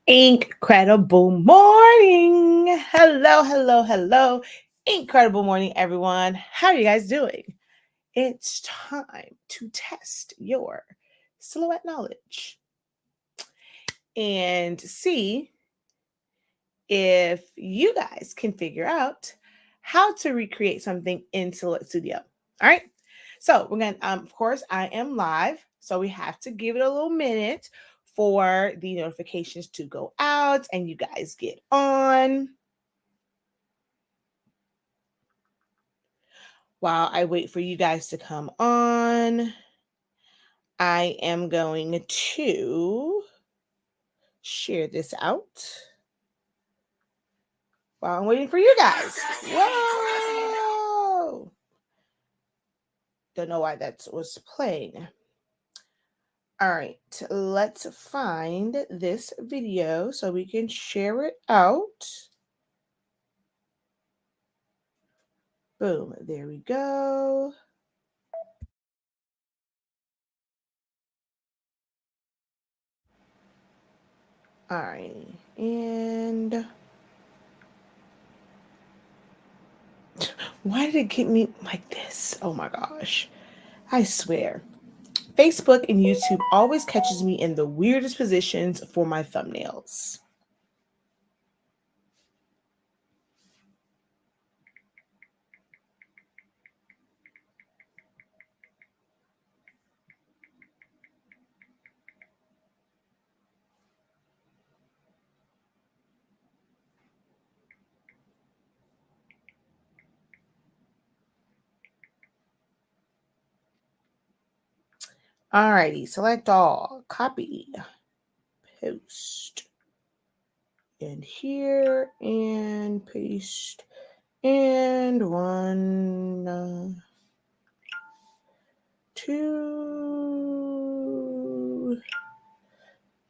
Incredible morning. Hello, hello, hello. Incredible morning, everyone. How are you guys doing? It's time to test your silhouette knowledge and see if you guys can figure out how to recreate something in Silhouette Studio. All right. So we're going to, of course, I am live. So we have to give it a little minute for the notifications to go out and you guys get on. While I wait for you guys to come on, I am going to share this out while I'm waiting for you guys. Whoa! Don't know why that was playing. All right, let's find this video so we can share it out. Boom, there we go. All right, and why did it get me like this? Oh my gosh, I swear. Facebook and YouTube always catches me in the weirdest positions for my thumbnails. Alrighty, select all, copy, post, and here, and paste, and 1, 2,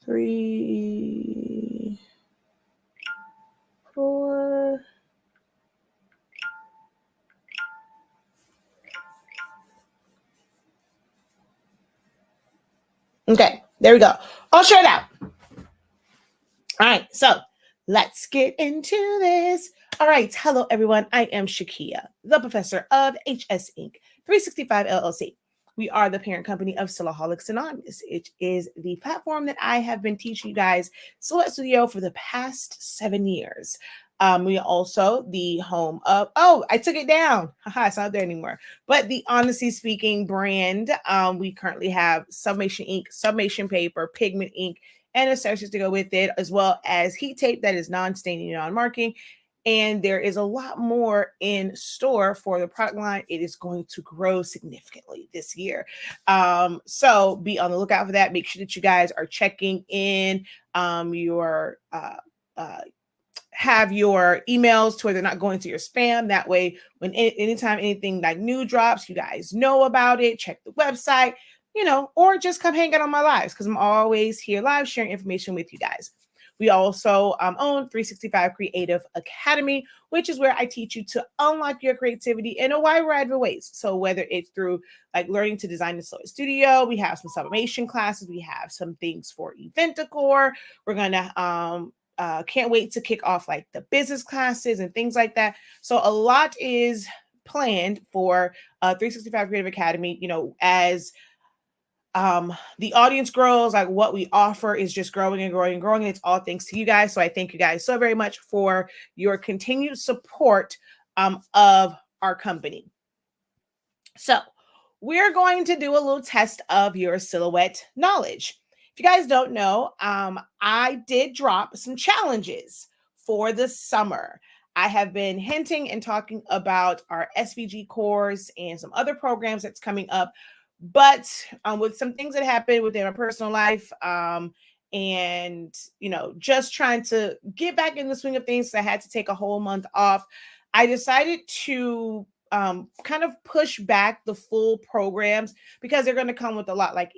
3, 4. Okay, there we go. All shared out. All right, so let's get into this. All right, hello everyone. I am Shakia, the professor of HS Inc. 365 LLC. We are the parent company of Silaholics Anonymous. It is the platform that I have been teaching you guys Silhouette Studio for the past 7 years. We are also the home of, I took it down. Haha, it's not there anymore. But the Honestly Speaking brand, we currently have Sublimation ink, Sublimation paper, pigment ink, and accessories to go with it, as well as heat tape that is non-staining and non-marking. And there is a lot more in store for the product line. It is going to grow significantly this year. So be on the lookout for that. Make sure that you guys are checking in your have your emails to where they're not going to your spam. That way, when anytime anything like new drops, you guys know about it. Check the website, or just come hang out on my lives because I'm always here live sharing information with you guys. We also own 365 Creative Academy, which is where I teach you to unlock your creativity in a wide variety of ways. So whether it's through like learning to design in Silhouette Studio, we have some sublimation classes, we have some things for event decor. We're gonna can't wait to kick off like the business classes and things like that. So a lot is planned for 365 Creative Academy, as the audience grows, like what we offer is just growing and growing and growing. And it's all thanks to you guys. So I thank you guys so very much for your continued support of our company. So we're going to do a little test of your silhouette knowledge. If you guys don't know, I did drop some challenges for the summer. I have been hinting and talking about our SVG course and some other programs that's coming up. But with some things that happened within my personal life, and just trying to get back in the swing of things, I had to take a whole month off. I decided to kind of push back the full programs because they're going to come with a lot. Like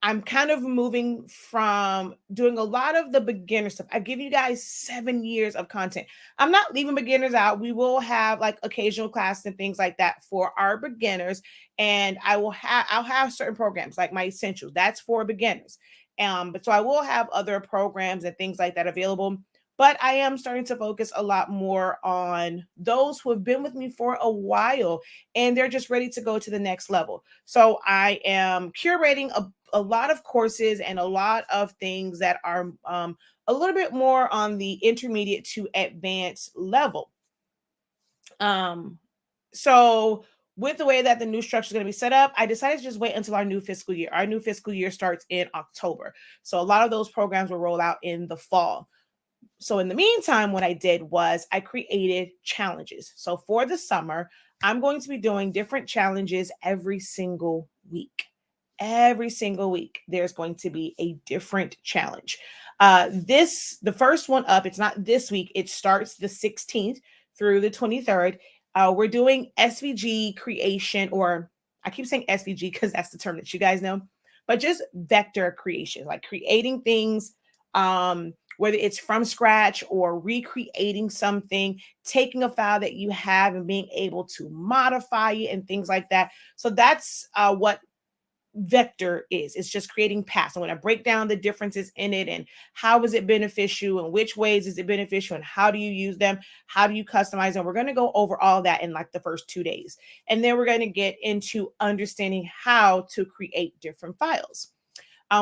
I'm kind of moving from doing a lot of the beginner stuff. I give you guys 7 years of content. I'm not leaving beginners out. We will have like occasional classes and things like that for our beginners. And I'll have certain programs like my essentials. That's for beginners. But so I will have other programs and things like that available. But I am starting to focus a lot more on those who have been with me for a while and they're just ready to go to the next level. So I am curating a lot of courses and a lot of things that are a little bit more on the intermediate to advanced level. Um, so with the way that the new structure is going to be set up, I decided to just wait until our new fiscal year. Our new fiscal year starts in October. So a lot of those programs will roll out in the fall. So in the meantime, what I did was I created challenges. So for the summer, I'm going to be doing different challenges every single week. Every single week, there's going to be a different challenge. The first one up, it's not this week, it starts the 16th through the 23rd. We're doing SVG creation, or I keep saying SVG because that's the term that you guys know, but just vector creation, like creating things, whether it's from scratch or recreating something, taking a file that you have and being able to modify it and things like that. So that's what vector is. It's just creating paths. I'm going to break down the differences in it and how is it beneficial and which ways is it beneficial and how do you use them? How do you customize them? We're going to go over all that in like the first 2 days. And then we're going to get into understanding how to create different files.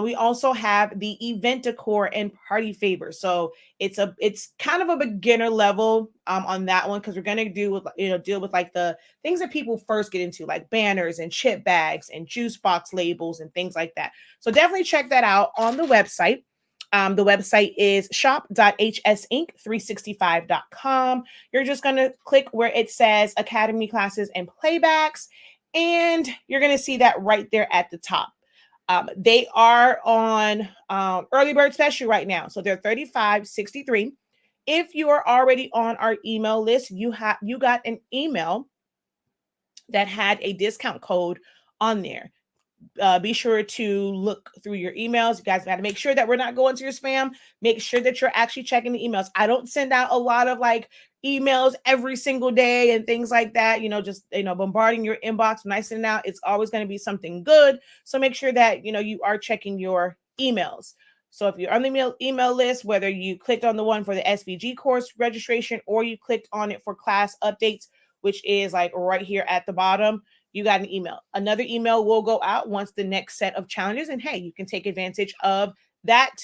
We also have the event decor and party favors. So it's kind of a beginner level on that one because we're gonna deal with like the things that people first get into, like banners and chip bags and juice box labels and things like that. So definitely check that out on the website. The website is shop.hsink365.com. You're just going to click where it says Academy classes and playbacks, and you're going to see that right there at the top. They are on early bird special right now. So they're $35.63. If you are already on our email list, you got an email that had a discount code on there. Be sure to look through your emails. You guys got to make sure that we're not going to your spam. Make sure that you're actually checking the emails. I don't send out a lot of like emails every single day and things like that, just bombarding your inbox. When I send it out, it's always going to be something good. So make sure that you are checking your emails. So if you're on the email list, whether you clicked on the one for the SVG course registration or you clicked on it for class updates, which is like right here at the bottom, you got an email. Another email will go out once the next set of challenges, and hey, you can take advantage of that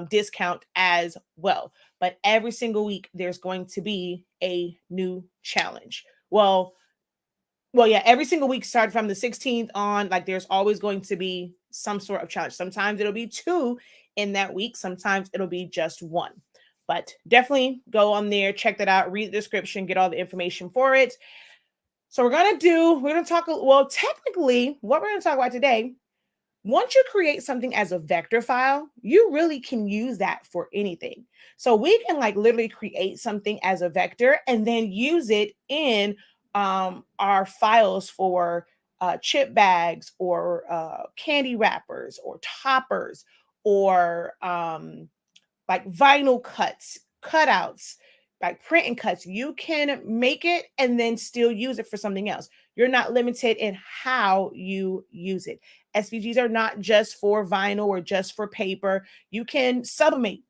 discount as well. But every single week, there's going to be a new challenge. Well, yeah, every single week, starting from the 16th on, like there's always going to be some sort of challenge. Sometimes it'll be 2 in that week. Sometimes it'll be just 1. But definitely go on there, check that out, read the description, get all the information for it. So we're going to talk, well, technically what we're going to talk about today, once you create something as a vector file, you really can use that for anything. So we can like literally create something as a vector and then use it in our files for chip bags or candy wrappers or toppers or like vinyl cutouts, like print and cuts. You can make it and then still use it for something else. You're not limited in how you use it. SVGs are not just for vinyl or just for paper. You can sublimate,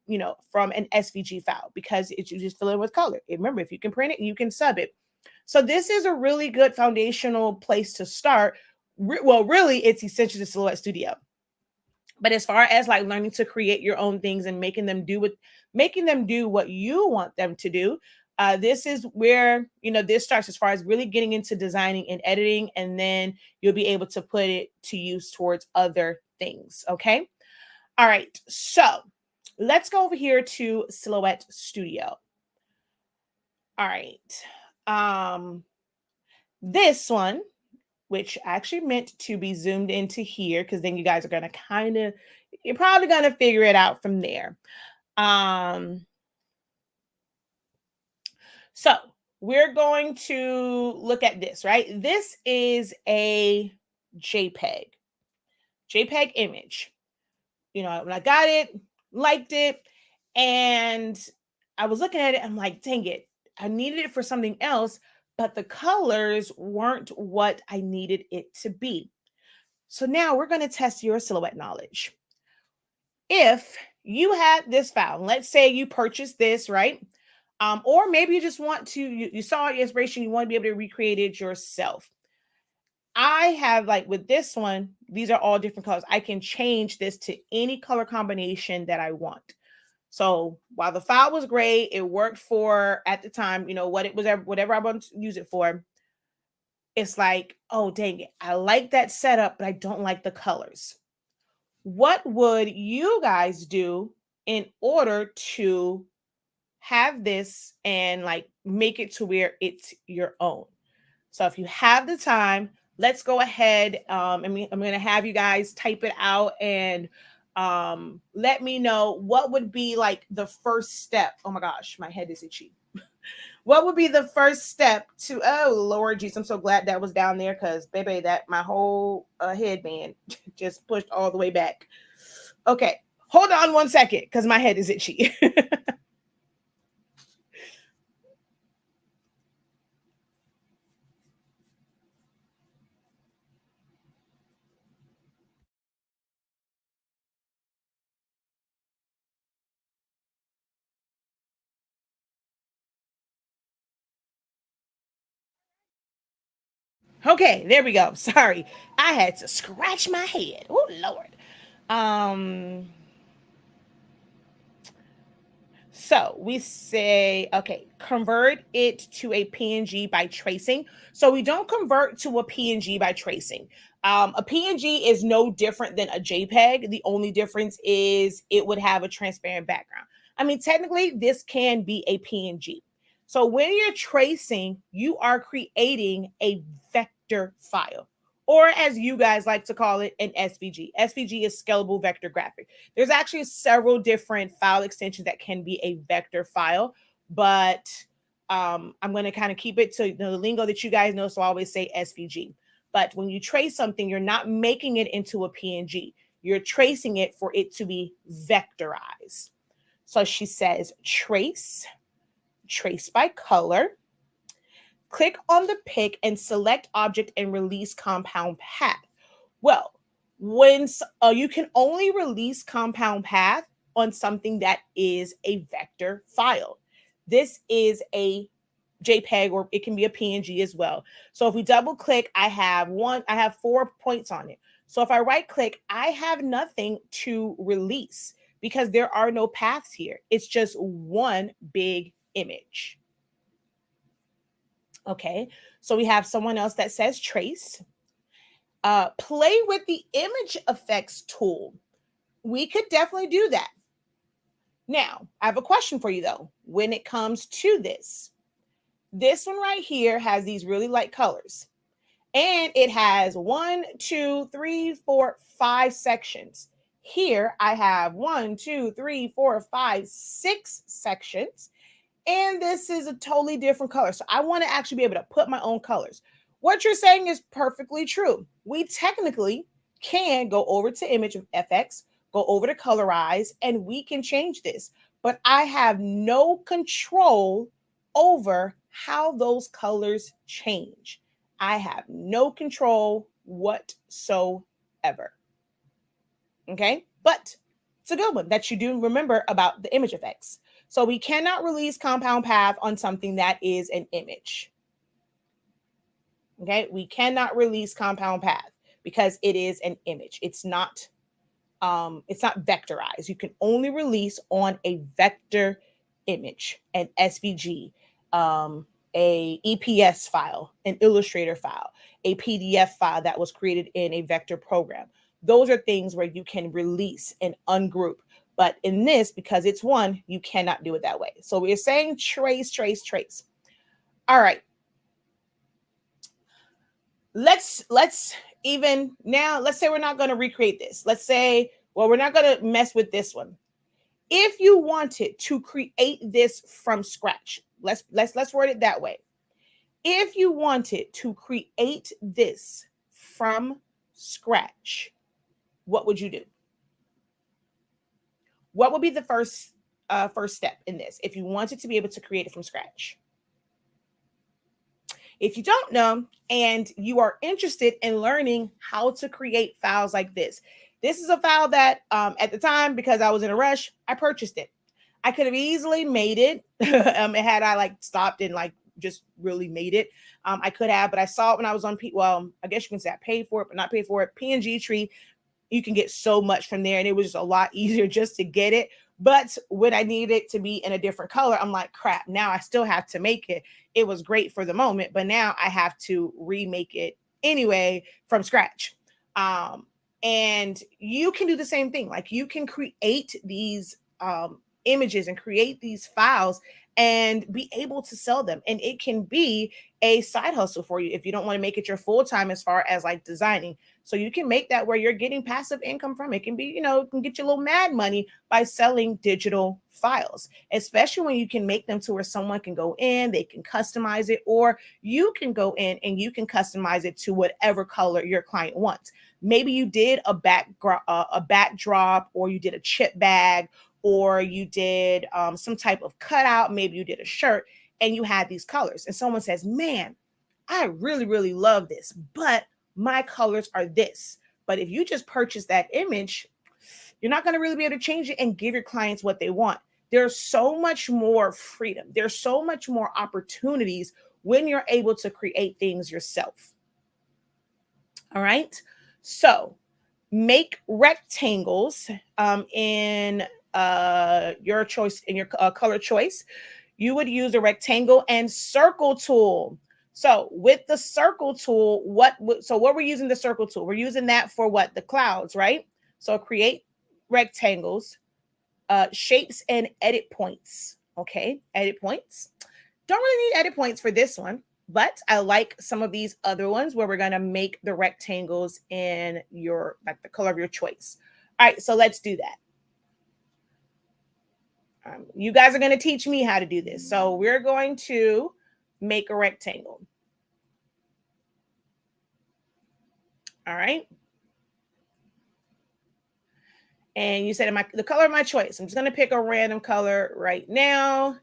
from an SVG file because you just fill it with color. Remember, if you can print it, you can sub it. So this is a really good foundational place to start. Well, really, it's essential to Silhouette Studio. But as far as like learning to create your own things and making them do what you want them to do, this is where this starts as far as really getting into designing and editing, and then you'll be able to put it to use towards other things. Okay. All right. So let's go over here to Silhouette Studio. All right. This one, which I actually meant to be zoomed into here, because then you guys are going to you're probably going to figure it out from there. So we're going to look at this, right? This is a JPEG image. When I got it, liked it, and I was looking at it, I'm like, dang it, I needed it for something else, but the colors weren't what I needed it to be. So now we're going to test your Silhouette knowledge. if you had this file, let's say you purchased this, right? Or maybe you just want to, you saw your inspiration, you want to be able to recreate it yourself. I have, like with this one, these are all different colors. I can change this to any color combination that I want. So while the file was great, it worked for at the time, what it was, whatever I want to use it for. It's like, oh dang it, I like that setup, but I don't like the colors. What would you guys do in order to have this and like make it to where it's your own? So if you have the time, let's go ahead. I'm going to have you guys type it out and let me know what would be like the first step. Oh my gosh, my head is itchy. What would be the first step to, oh Lord Jesus, I'm so glad that was down there because baby, that my whole headband just pushed all the way back. Okay, hold on one second because my head is itchy. Okay, there we go. Sorry, I had to scratch my head. Oh Lord. Um, So we say, okay, convert it to a PNG by tracing. So we don't convert to a PNG by tracing. A PNG is no different than a JPEG. The only difference is it would have a transparent background. I mean, technically, this can be a PNG. So when you're tracing, you are creating a vector file, or as you guys like to call it, an SVG. SVG is scalable vector graphic. There's actually several different file extensions that can be a vector file, but I'm going to kind of keep it to the lingo that you guys know. So I always say SVG. But when you trace something, you're not making it into a PNG. You're tracing it for it to be vectorized. So she says trace by color. Click on the pick and select object and release compound path. Well, when you can only release compound path on something that is a vector file. This is a JPEG, or it can be a PNG as well. So if we double click, I have 4 points on it. So if I right click, I have nothing to release because there are no paths here. It's just one big image. Okay, so we have someone else that says trace. Play with the image effects tool. We could definitely do that. Now, I have a question for you though. When it comes to this one right here has these really light colors, and it has 1, 2, 3, 4, 5 sections. Here I have 1, 2, 3, 4, 5, 6 sections. And this is a totally different color. So I want to actually be able to put my own colors. What you're saying is perfectly true. We technically can go over to image of FX, go over to colorize, and we can change this. But I have no control over how those colors change. I have no control whatsoever. Okay, but it's a good one that you do remember about the image effects. So we cannot release compound path on something that is an image. Okay, we cannot release compound path because it is an image. It's not vectorized. You can only release on a vector image, an SVG, a EPS file, an Illustrator file, a PDF file that was created in a vector program. Those are things where you can release and ungroup. But in this, because it's one, you cannot do it that way. So we're saying trace, trace, trace. All right. Let's even now, let's say we're not going to recreate this. Let's say, well, we're not going to mess with this one. If you wanted to create this from scratch, let's word it that way. If you wanted to create this from scratch, what would you do? What would be the first step in this if you wanted to be able to create it from scratch? If you don't know and you are interested in learning how to create files like this, This is a file that at the time, because I was in a rush, I purchased it. I could have easily made it. Had I like stopped and like just really made it. I could have, but I saw it when I was on well, I guess you can say I paid for it, but not paid for it. PNG tree, you can get so much from there, and it was just a lot easier just to get it. But when I needed it to be in a different color, I'm like, crap, now I still have to make it. It was great for the moment, but now I have to remake it anyway from scratch. And you can do the same thing. Like you can create these images and create these files and be able to sell them. And it can be a side hustle for you if you don't want to make it your full time as far as like designing. So you can make that where you're getting passive income from. It can be, it can get you a little mad money by selling digital files, especially when you can make them to where someone can go in, they can customize it, or you can go in and you can customize it to whatever color your client wants. Maybe you did a backdrop, or you did a chip bag, or you did some type of cutout. Maybe you did a shirt and you had these colors, and someone says, man, I really, really love this, but my colors are this. But if you just purchase that image, you're not going to really be able to change it and give your clients what they want. There's so much more freedom. There's so much more opportunities when you're able to create things yourself. All right. So make rectangles in your choice, in your color choice. You would use a rectangle and circle tool. So with the circle tool, what we're using the circle tool, we're using that for what? The clouds, right? So create rectangles, shapes, and edit points. Okay, edit points. Don't really need edit points for this one, but I like some of these other ones where we're going to make the rectangles in your, like the color of your choice. All right, so let's do that. You guys are going to teach me how to do this. So we're going to make a rectangle. All right. And you said the color of my choice. I'm just going to pick a random color right now.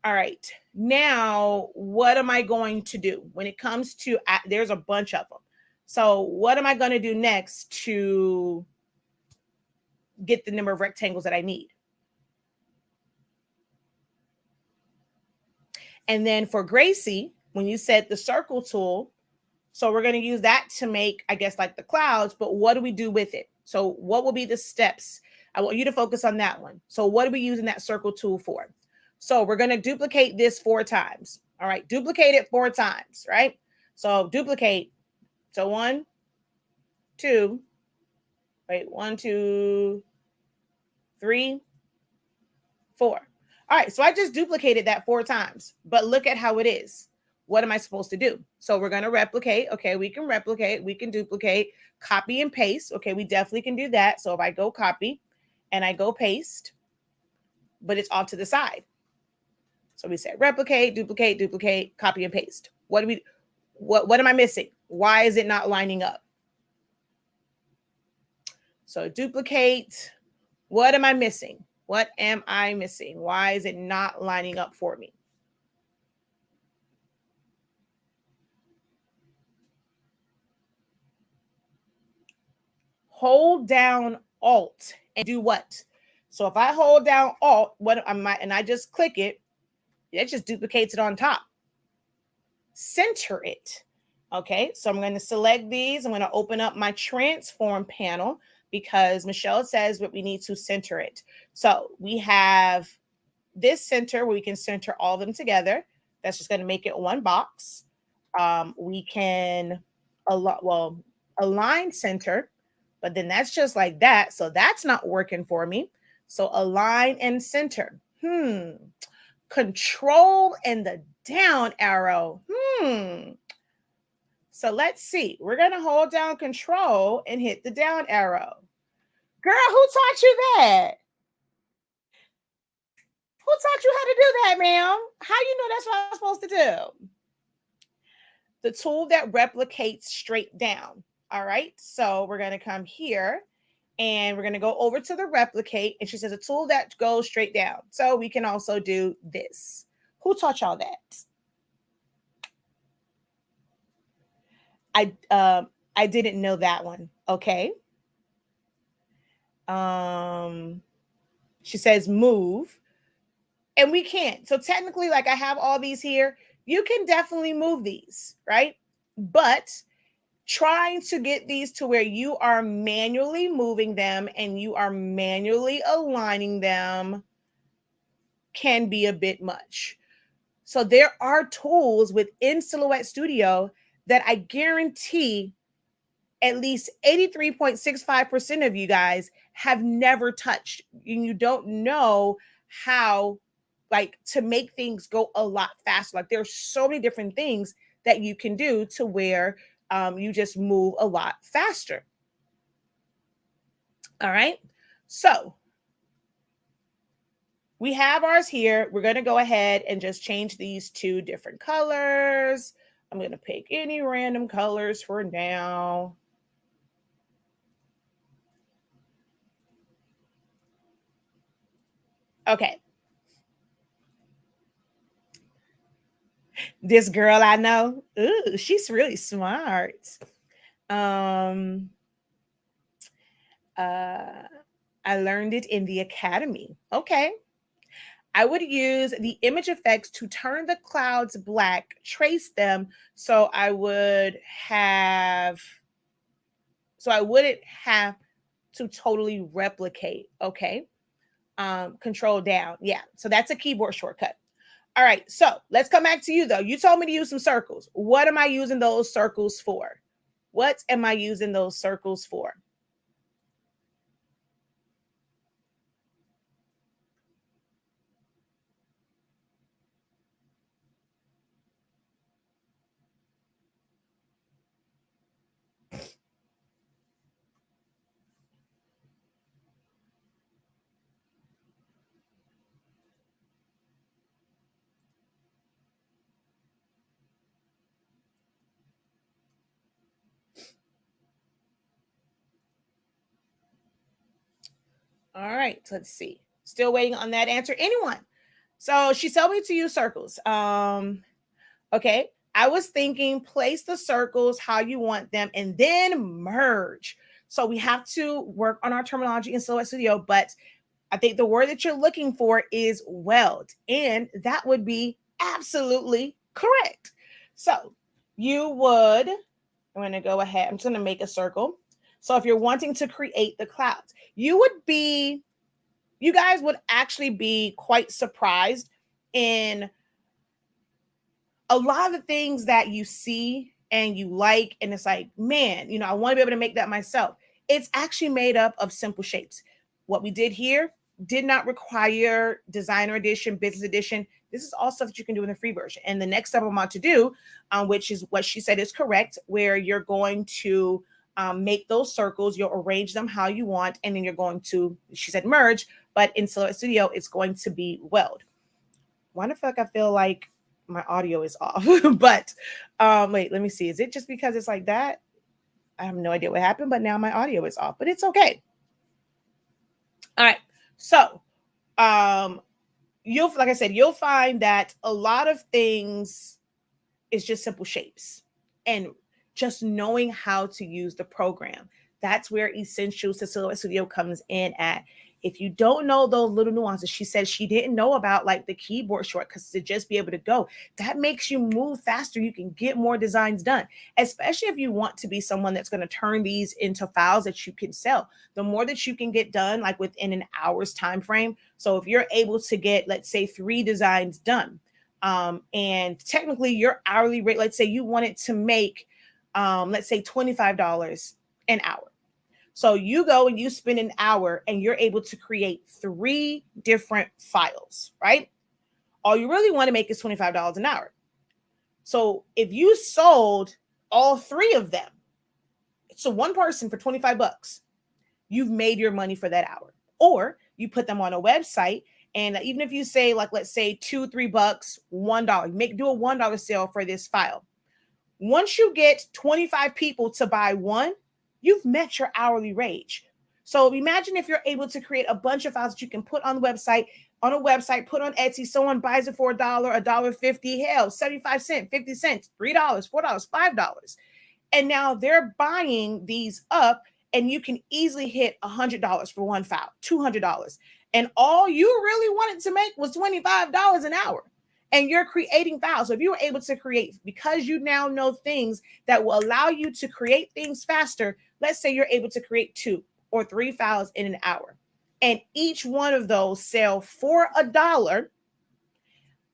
All right. Now, what am I going to do when it comes to, there's a bunch of them. So what am I going to do next to get the number of rectangles that I need? And then for Gracie, when you said the circle tool, so we're going to use that to make, I guess, like the clouds, but what do we do with it? So what will be the steps? I want you to focus on that one. So what are we using that circle tool for? So we're going to duplicate this 4 times. All right, duplicate it 4 times, right? So duplicate. So 1, 2, wait, 1, 2, 3, 4. All right, so I just duplicated that 4 times, but look at how it is. What am I supposed to do? So we're going to replicate. Okay, we can replicate, we can duplicate, copy and paste. Okay, we definitely can do that. So if I go copy and I go paste, but it's off to the side. So we said replicate, duplicate, duplicate, copy and paste. What am I missing? Why is it not lining up? So duplicate. What am I missing? What am I missing? Why is it not lining up for me? Hold down Alt and do what? So if I hold down Alt, and I just click it, it just duplicates it on top. Center it. Okay, so I'm going to select these. I'm going to open up my transform panel because Michelle says that we need to center it. So we have this center where we can center all of them together. That's just going to make it one box. We can align center, but then that's just like that. So that's not working for me. So align and center. Control and the down arrow. So let's see. We're going to hold down control and hit the down arrow. Girl, who taught you that? Who taught you how to do that, ma'am? How you know that's what I'm supposed to do? The tool that replicates straight down. All right. So we're going to come here and we're going to go over to the replicate. And she says a tool that goes straight down. So we can also do this. Who taught y'all that? I didn't know that one. Okay. She says move, and we can't. So technically, like I have all these here, you can definitely move these, right? But trying to get these to where you are manually moving them and you are manually aligning them can be a bit much. So there are tools within Silhouette Studio that I guarantee at least 83.65% of you guys have never touched. And you don't know how like to make things go a lot faster. Like there's so many different things that you can do to where you just move a lot faster. All right. So we have ours here. We're going to go ahead and just change these to different colors. I'm going to pick any random colors for now. Okay. This girl I know, ooh, she's really smart. Um, uh, I learned it in the academy. Okay. I would use the image effects to turn the clouds black, trace them so I wouldn't have to totally replicate. Okay. Control down. Yeah. So that's a keyboard shortcut. All right. So let's come back to you though. You told me to use some circles. What am I using those circles for? What am I using those circles for? All right, let's see. Still waiting on that answer. Anyone? So she told me to use circles. Okay. I was thinking place the circles how you want them and then merge. So we have to work on our terminology in Silhouette Studio, but I think the word that you're looking for is weld, and that would be absolutely correct. So you would, I'm going to go ahead, I'm just going to make a circle. So if you're wanting to create the clouds, you guys would actually be quite surprised in a lot of the things that you see and you like, and it's like, man, I want to be able to make that myself. It's actually made up of simple shapes. What we did here did not require designer edition, business edition. This is all stuff that you can do in the free version. And the next step I'm about to do, which is what she said is correct, where you're going to make those circles, you'll arrange them how you want, and then you're going to, she said merge, but in Silhouette Studio, it's going to be weld. Why the fuck I feel like my audio is off? But wait, let me see. Is it just because it's like that? I have no idea what happened, but now my audio is off, but it's okay. All right. So like I said, you'll find that a lot of things is just simple shapes and just knowing how to use the program. That's where Essentials to Silhouette Studio comes in at. If you don't know those little nuances, she said she didn't know about like the keyboard shortcuts to just be able to go. That makes you move faster. You can get more designs done, especially if you want to be someone that's going to turn these into files that you can sell. The more that you can get done, like within an hour's time frame. So if you're able to get, let's say, 3 designs done, and technically your hourly rate, let's say you wanted to make, let's say $25 an hour. So you go and you spend an hour and you're able to create 3 different files, right? All you really want to make is $25 an hour. So if you sold all 3 of them, so one person for $25, you've made your money for that hour. Or you put them on a website, and even if you say, like, let's say $2, $3, $1, do a $1 sale for this file. Once you get 25 people to buy one, you've met your hourly rate. So imagine if you're able to create a bunch of files that you can put on a website, put on Etsy. Someone buys it for $1, $1.50, hell, 75 cents, 50 cents, $3, $4, $5. And now they're buying these up and you can easily hit $100 for one file, $200. And all you really wanted to make was $25 an hour. And you're creating files. So if you were able to create, because you now know things that will allow you to create things faster, let's say you're able to create 2 or 3 files in an hour, and each one of those sell for $1,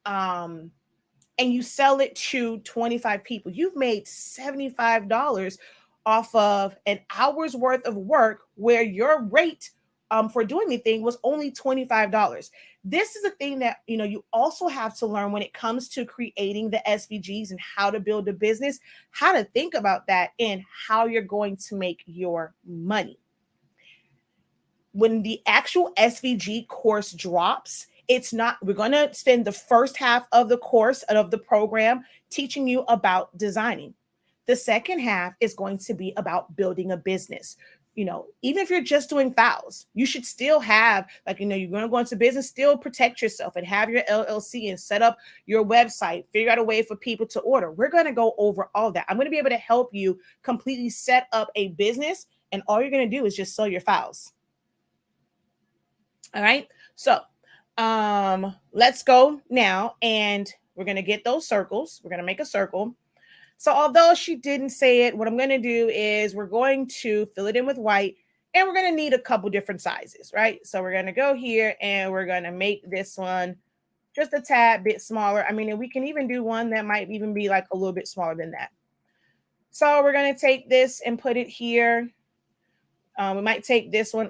and you sell it to 25 people, you've made $75 off of an hour's worth of work, where your rate for doing anything was only $25. This is a thing that you also have to learn when it comes to creating the SVGs and how to build a business, how to think about that and how you're going to make your money. When the actual SVG course drops, we're going to spend the first half of the course of the program teaching you about designing. The second half is going to be about building a business. Even if you're just doing files, you should still have, you're going to go into business, still protect yourself and have your LLC and set up your website, figure out a way for people to order. We're going to go over all that. I'm going to be able to help you completely set up a business, and all you're going to do is just sell your files. All right. So let's go now, and we're going to get those circles. We're going to make a circle. So although she didn't say it, what I'm going to do is we're going to fill it in with white, and we're going to need a couple different sizes, right? So we're going to go here and we're going to make this one just a tad bit smaller. I mean, and we can even do one that might even be like a little bit smaller than that. So we're going to take this and put it here. We might take this one,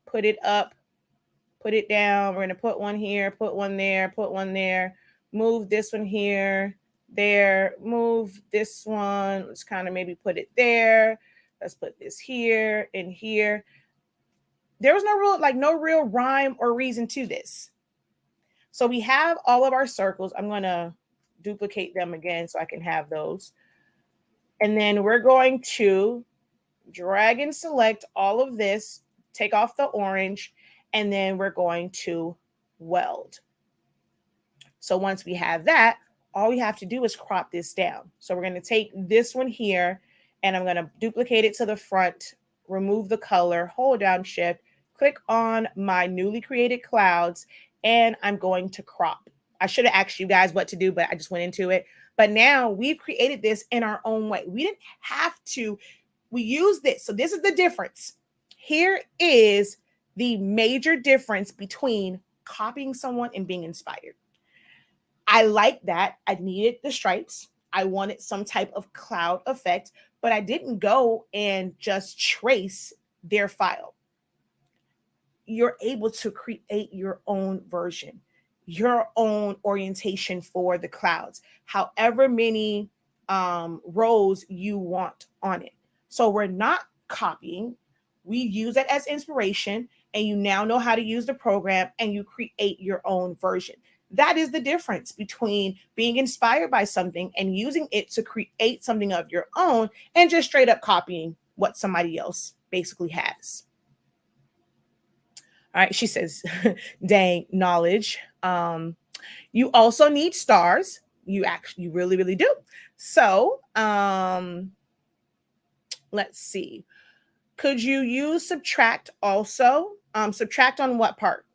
put it up, put it down. We're going to put one here, put one there, put one there, move this one here, there, move this one. Let's kind of maybe put it there. Let's put this here and here. There was no real rhyme or reason to this. So we have all of our circles. I'm going to duplicate them again so I can have those. And then we're going to drag and select all of this, take off the orange, and then we're going to weld. So once we have that, all we have to do is crop this down. So we're going to take this one here, and I'm going to duplicate it to the front, remove the color, hold down Shift, click on my newly created clouds, and I'm going to crop. I should have asked you guys what to do, but I just went into it. But now we've created this in our own way. We didn't have to. We use this. So this is the difference. Here is the major difference between copying someone and being inspired. I like that. I needed the stripes. I wanted some type of cloud effect, but I didn't go and just trace their file. You're able to create your own version, your own orientation for the clouds, however many rows you want on it. So we're not copying. We use it as inspiration, and you now know how to use the program, and you create your own version. That is the difference between being inspired by something and using it to create something of your own, and just straight up copying what somebody else basically has. All right, she says, dang, knowledge. You also need stars. You really, really do. So let's see. Could you use subtract also? Subtract on what part?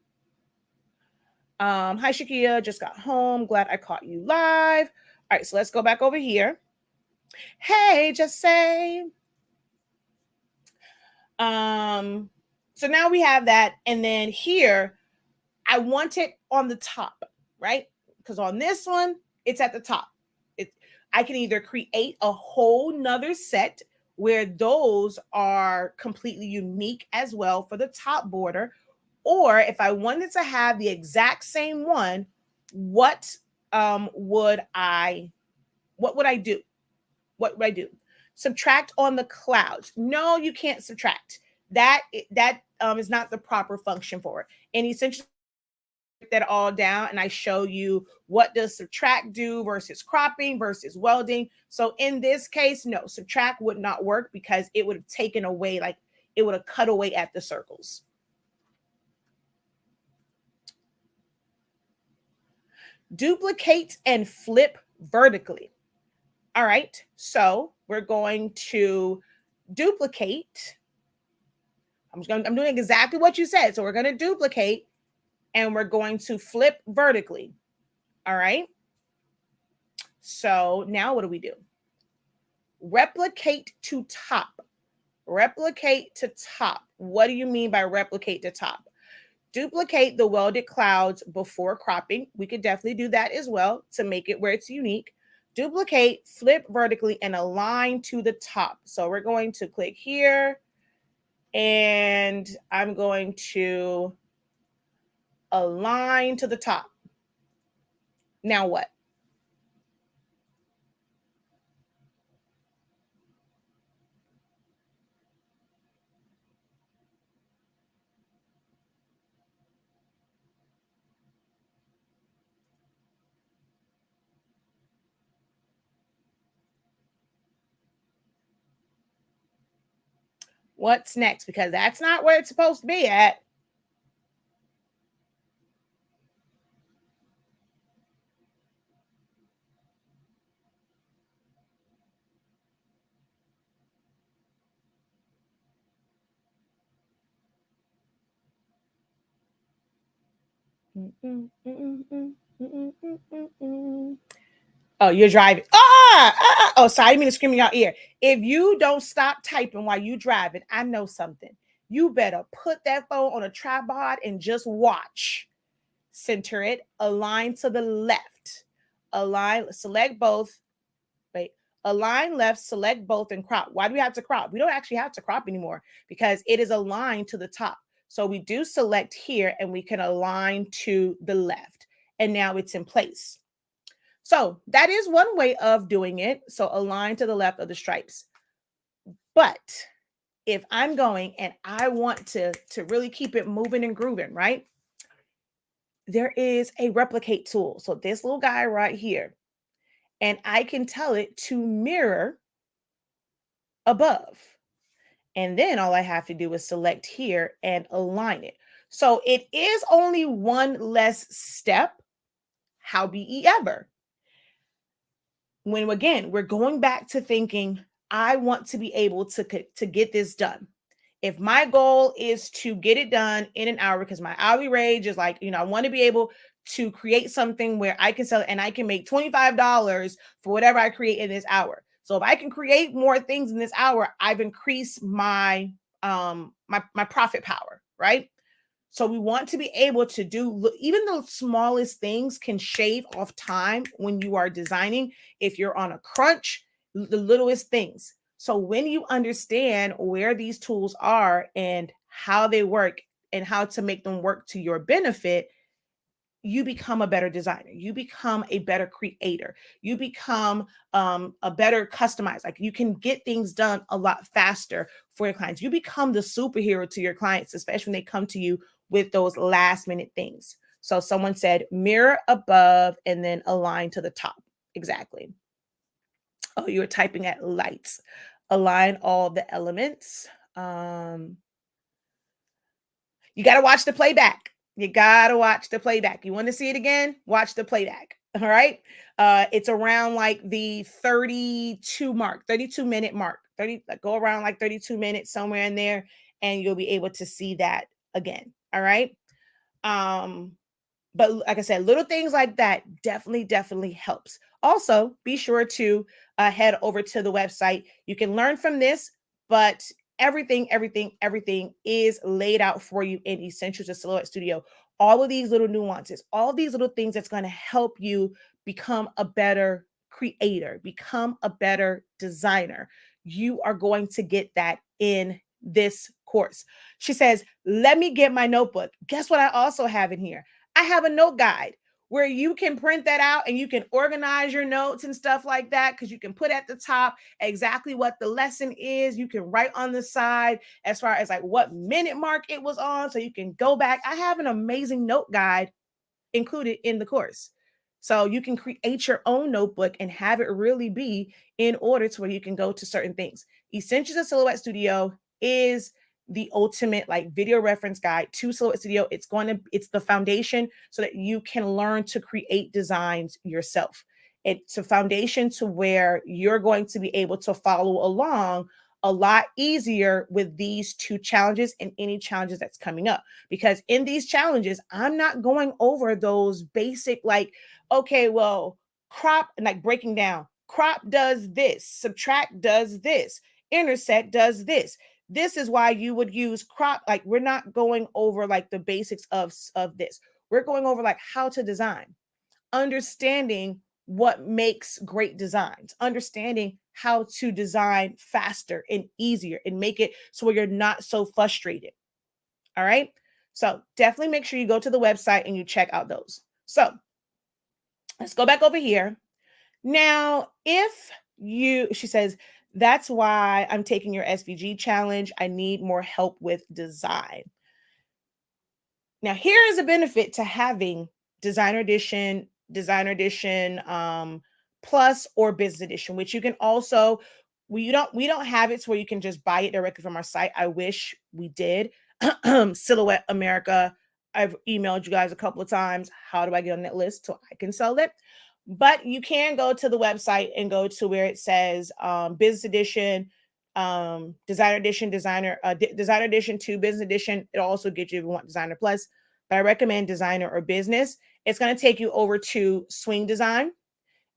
Hi, Shakia, just got home. Glad I caught you live. All right, so let's go back over here. Hey, just say. So now we have that. And then here, I want it on the top, right? Because on this one, it's at the top. I can either create a whole nother set where those are completely unique as well for the top border. Or if I wanted to have the exact same one, what would I do? What would I do? Subtract on the clouds. No, you can't subtract. That is not the proper function for it. And essentially, that all down, and I show you what does subtract do versus cropping versus welding. So in this case, no, subtract would not work because it would have taken away, like it would have cut away at the circles. Duplicate and flip vertically. All right, so we're going to duplicate I'm doing exactly what you said. So we're going to duplicate and we're going to flip vertically. All right. So now what do? Replicate to top. Replicate to top. What do you mean by replicate to top? Duplicate the welded clouds before cropping. We could definitely do that as well to make it where it's unique. Duplicate, flip vertically, and align to the top. So we're going to click here, and I'm going to align to the top. Now what? What's next? Because that's not where it's supposed to be at. Oh, you're driving. Oh, sorry. I didn't mean to scream in your ear. If you don't stop typing while you driving, I know something. You better put that phone on a tripod and just watch. Center it. Align to the left. Align. Select both. Wait. Align left. Select both and crop. Why do we have to crop? We don't actually have to crop anymore because it is aligned to the top. So we do select here and we can align to the left. And now it's in place. So that is one way of doing it. So align to the left of the stripes. But if I'm going and I want to really keep it moving and grooving, right? There is a replicate tool. So this little guy right here, and I can tell it to mirror above. And then all I have to do is select here and align it. So it is only one less step, how be ye ever. When again, we're going back to thinking, I want to be able to get this done. If my goal is to get it done in an hour, because my hourly wage is like, I want to be able to create something where I can sell it and I can make $25 for whatever I create in this hour. So if I can create more things in this hour, I've increased my my profit power, right? So we want to be able to do even the smallest things can shave off time when you are designing. If you're on a crunch, the littlest things. So when you understand where these tools are and how they work and how to make them work to your benefit, you become a better designer. You become a better creator. You become a better customizer. Like you can get things done a lot faster for your clients. You become the superhero to your clients, especially when they come to you with those last minute things. So someone said mirror above and then align to the top. Exactly. Oh, you were typing at lights. Align all the elements. You got to watch the playback. You got to watch the playback. You want to see it again? Watch the playback. All right. It's around like the 32-minute mark. Go around like 32 minutes somewhere in there, and you'll be able to see that again. All right. But like I said, little things like that definitely helps. Also, be sure to head over to the website. You can learn from this, but everything is laid out for you in Essentials of Silhouette Studio. All of these little nuances, all these little things that's going to help you become a better creator, become a better designer. You are going to get that in this course. She says, let me get my notebook. Guess what I also have in here? I have a note guide where you can print that out and you can organize your notes and stuff like that, because you can put at the top exactly what the lesson is. You can write on the side as far as like what minute mark it was on, so you can go back. I have an amazing note guide included in the course. So you can create your own notebook and have it really be in order to where you can go to certain things. Essentials of Silhouette Studio is the ultimate like video reference guide to Silhouette Studio. It's the foundation so that you can learn to create designs yourself. It's a foundation to where you're going to be able to follow along a lot easier with these two challenges and any challenges that's coming up. Because in these challenges, I'm not going over those basic, like, okay, well, crop, like breaking down, crop does this, subtract does this, intersect does this. This is why you would use crop. Like, we're not going over like the basics of this. We're going over like how to design, understanding what makes great designs, understanding how to design faster and easier and make it so you're not so frustrated. All right. So definitely make sure you go to the website and you check out those. So let's go back over here. Now, if she says, that's why I'm taking your SVG challenge. I need more help with design. Now, here is a benefit to having Designer Edition, Plus, or Business Edition, which you can also, we don't have it to where you can just buy it directly from our site. I wish we did. Silhouette America, I've emailed you guys a couple of times. How do I get on that list so I can sell it? But you can go to the website and go to where it says Business Edition, Designer Edition, Designer Edition 2, Business Edition. It'll also get you if you want Designer Plus, but I recommend Designer or Business. It's going to take you over to Swing Design,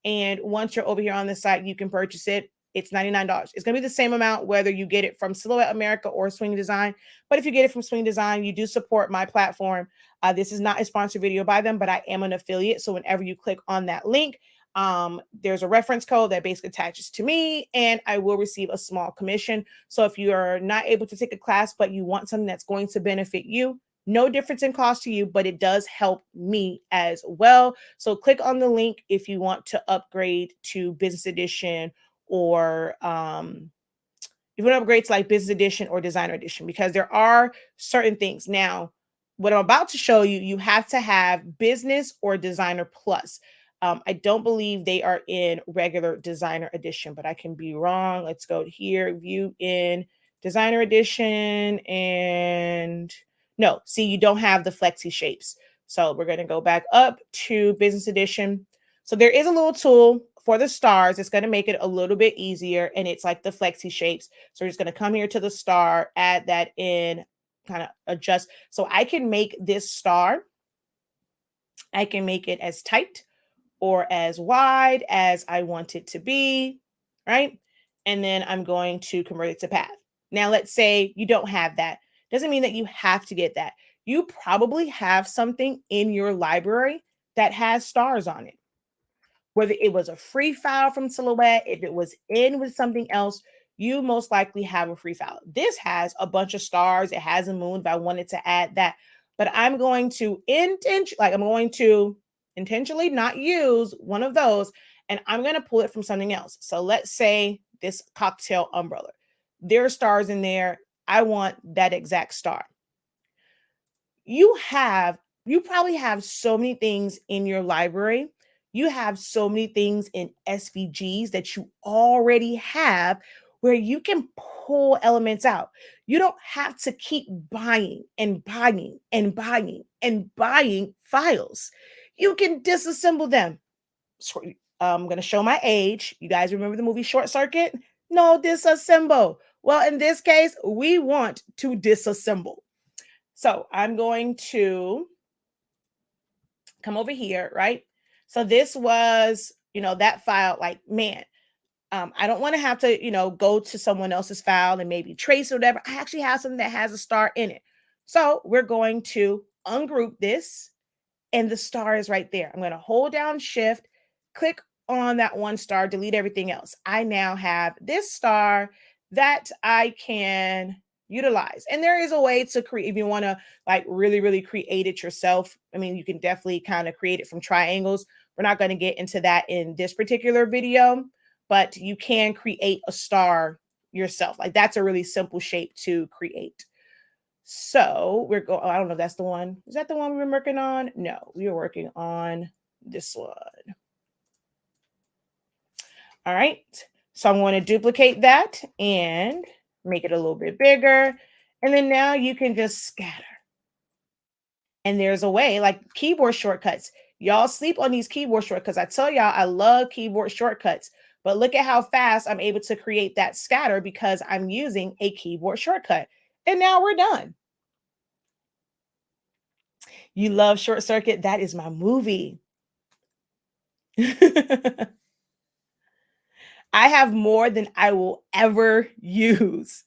and once you're over here on the site, you can purchase it. It's $99. It's going to be the same amount whether you get it from Silhouette America or Swing Design. But if you get it from Swing Design, you do support my platform. This is not a sponsored video by them, but I am an affiliate. So whenever you click on that link, there's a reference code that basically attaches to me, and I will receive a small commission. So if you are not able to take a class, but you want something that's going to benefit you, no difference in cost to you, but it does help me as well. So click on the link if you want to upgrade to Business Edition, or if you want to upgrade to like Business Edition or Designer Edition, because there are certain things. Now, what I'm about to show you, you have to have Business or Designer Plus. I don't believe they are in regular Designer Edition, but I can be wrong. Let's go here, view in Designer Edition, and no, see, you don't have the flexi shapes. So we're going to go back up to Business Edition. So there is a little tool for the stars. It's going to make it a little bit easier, and it's like the flexi shapes. So we're just going to come here to the star, add that in, kind of adjust. So I can make this star, I can make it as tight or as wide as I want it to be, right? And then I'm going to convert it to path. Now, let's say you don't have that. Doesn't mean that you have to get that. You probably have something in your library that has stars on it. Whether it was a free file from Silhouette, if it was in with something else, you most likely have a free file. This has a bunch of stars. It has a moon if I wanted to add that. But I'm going to intentionally not use one of those, and I'm going to pull it from something else. So let's say this cocktail umbrella. There are stars in there. I want that exact star. You probably have so many things in your library. You have so many things in SVGs that you already have where you can pull elements out. You don't have to keep buying and buying and buying and buying files. You can disassemble them. I'm going to show my age. You guys remember the movie Short Circuit? No, disassemble. Well, in this case, we want to disassemble. So I'm going to come over here, right? So this was, that file, like, man, I don't want to have to, go to someone else's file and maybe trace or whatever. I actually have something that has a star in it. So we're going to ungroup this, and the star is right there. I'm going to hold down Shift, click on that one star, delete everything else. I now have this star that I can utilize. And there is a way to create, if you want to like really, really create it yourself. I mean, you can definitely kind of create it from triangles. We're not going to get into that in this particular video, but you can create a star yourself. Like, that's a really simple shape to create. So we're going, I don't know if that's the one. Is that the one we've been working on? No, we are working on this one. All right. So I'm going to duplicate that and make it a little bit bigger. And then now you can just scatter. And there's a way, like keyboard shortcuts. Y'all sleep on these keyboard shortcuts. I tell y'all, I love keyboard shortcuts, But look at how fast I'm able to create that scatter because I'm using a keyboard shortcut. And now we're done. You love Short Circuit? That is my movie. I have more than I will ever use.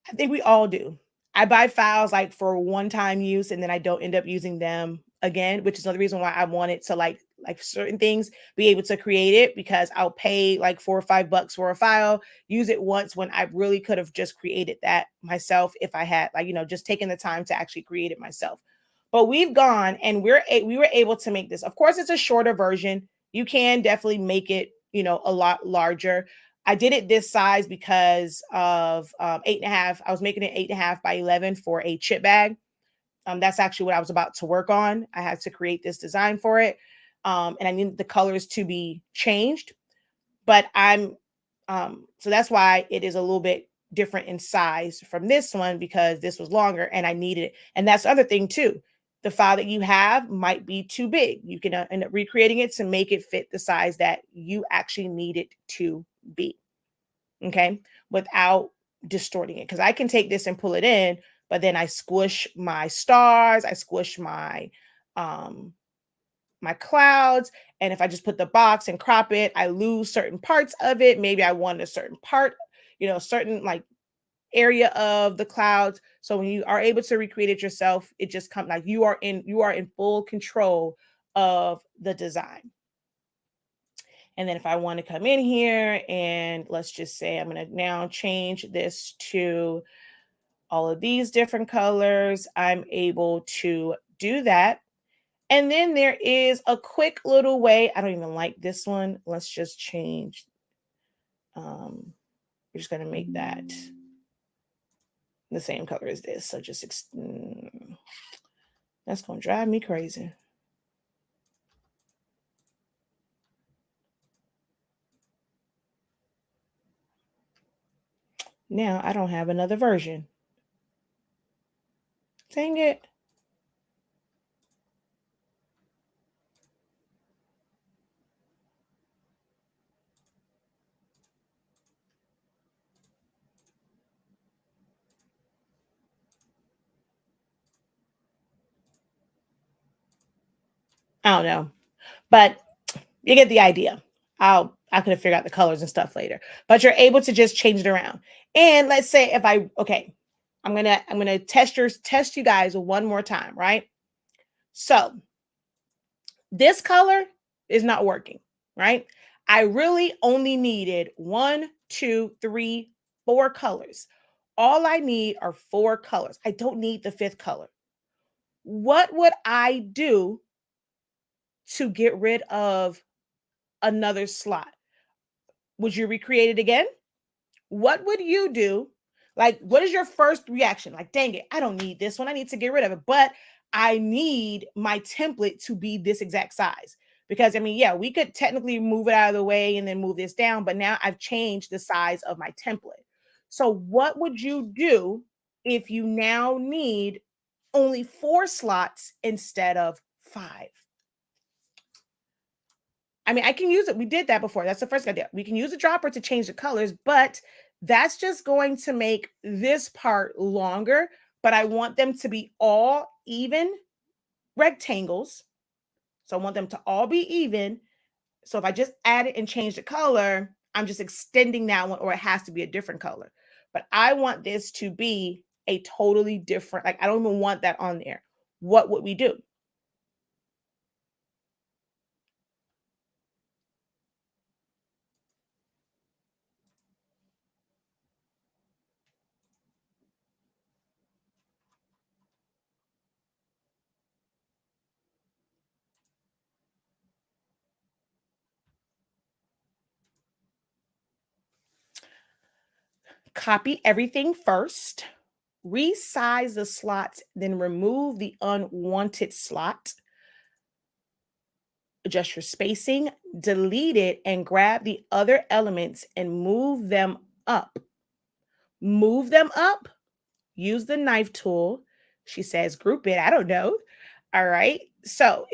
I think we all do. I buy files like for one-time use and then I don't end up using them again, which is another reason why I wanted to like certain things be able to create it because I'll pay like $4 or $5 for a file, use it once when I really could have just created that myself if I had like just taken the time to actually create it myself. But we've gone and we were able to make this. Of course, it's a shorter version. You can definitely make it, a lot larger. I did it this size because of 8.5. I was making it 8.5 by 11 for a chip bag. That's actually what I was about to work on. I had to create this design for it. And I needed the colors to be changed. But so that's why it is a little bit different in size from this one because this was longer and I needed it. And that's the other thing too. The file that you have might be too big. You can end up recreating it to make it fit the size that you actually need it to be. Okay, without distorting it. Because I can take this and pull it in, but then I squish my stars, I squish my clouds. And if I just put the box and crop it, I lose certain parts of it. Maybe I want a certain part, certain like area of the clouds. So when you are able to recreate it yourself, it just comes like you are in full control of the design. And then if I want to come in here and let's just say I'm going to now change this to all of these different colors, I'm able to do that. And then there is a quick little way. I don't even like this one. Let's just change. We're just going to make that the same color as this. So just, that's going to drive me crazy. Now I don't have another version. Dang it. I don't know. But you get the idea. I could have figured out the colors and stuff later. But you're able to just change it around. And let's say if I'm gonna test you guys one more time, right? So this color is not working, right? I really only needed 1, 2, 3, 4 colors. All I need are 4 colors. I don't need the 5th color. What would I do to get rid of another slot? Would you recreate it again? What would you do? Like, what is your first reaction? Like, dang it, I don't need this one. I need to get rid of it. But I need my template to be this exact size. Because I mean, yeah, we could technically move it out of the way and then move this down, but now I've changed the size of my template. So, what would you do if you now need only 4 slots instead of 5? I mean, I can use it. We did that before. That's the first idea. We can use a dropper to change the colors, but that's just going to make this part longer. But I want them to be all even rectangles. So I want them to all be even. So if I just add it and change the color, I'm just extending that one, or it has to be a different color. But I want this to be a totally different, like, I don't even want that on there. What would we do? Copy everything first, resize the slots, then remove the unwanted slot, adjust your spacing, delete it, and grab the other elements and move them up. Move them up, use the knife tool. She says, group it. I don't know. All right. So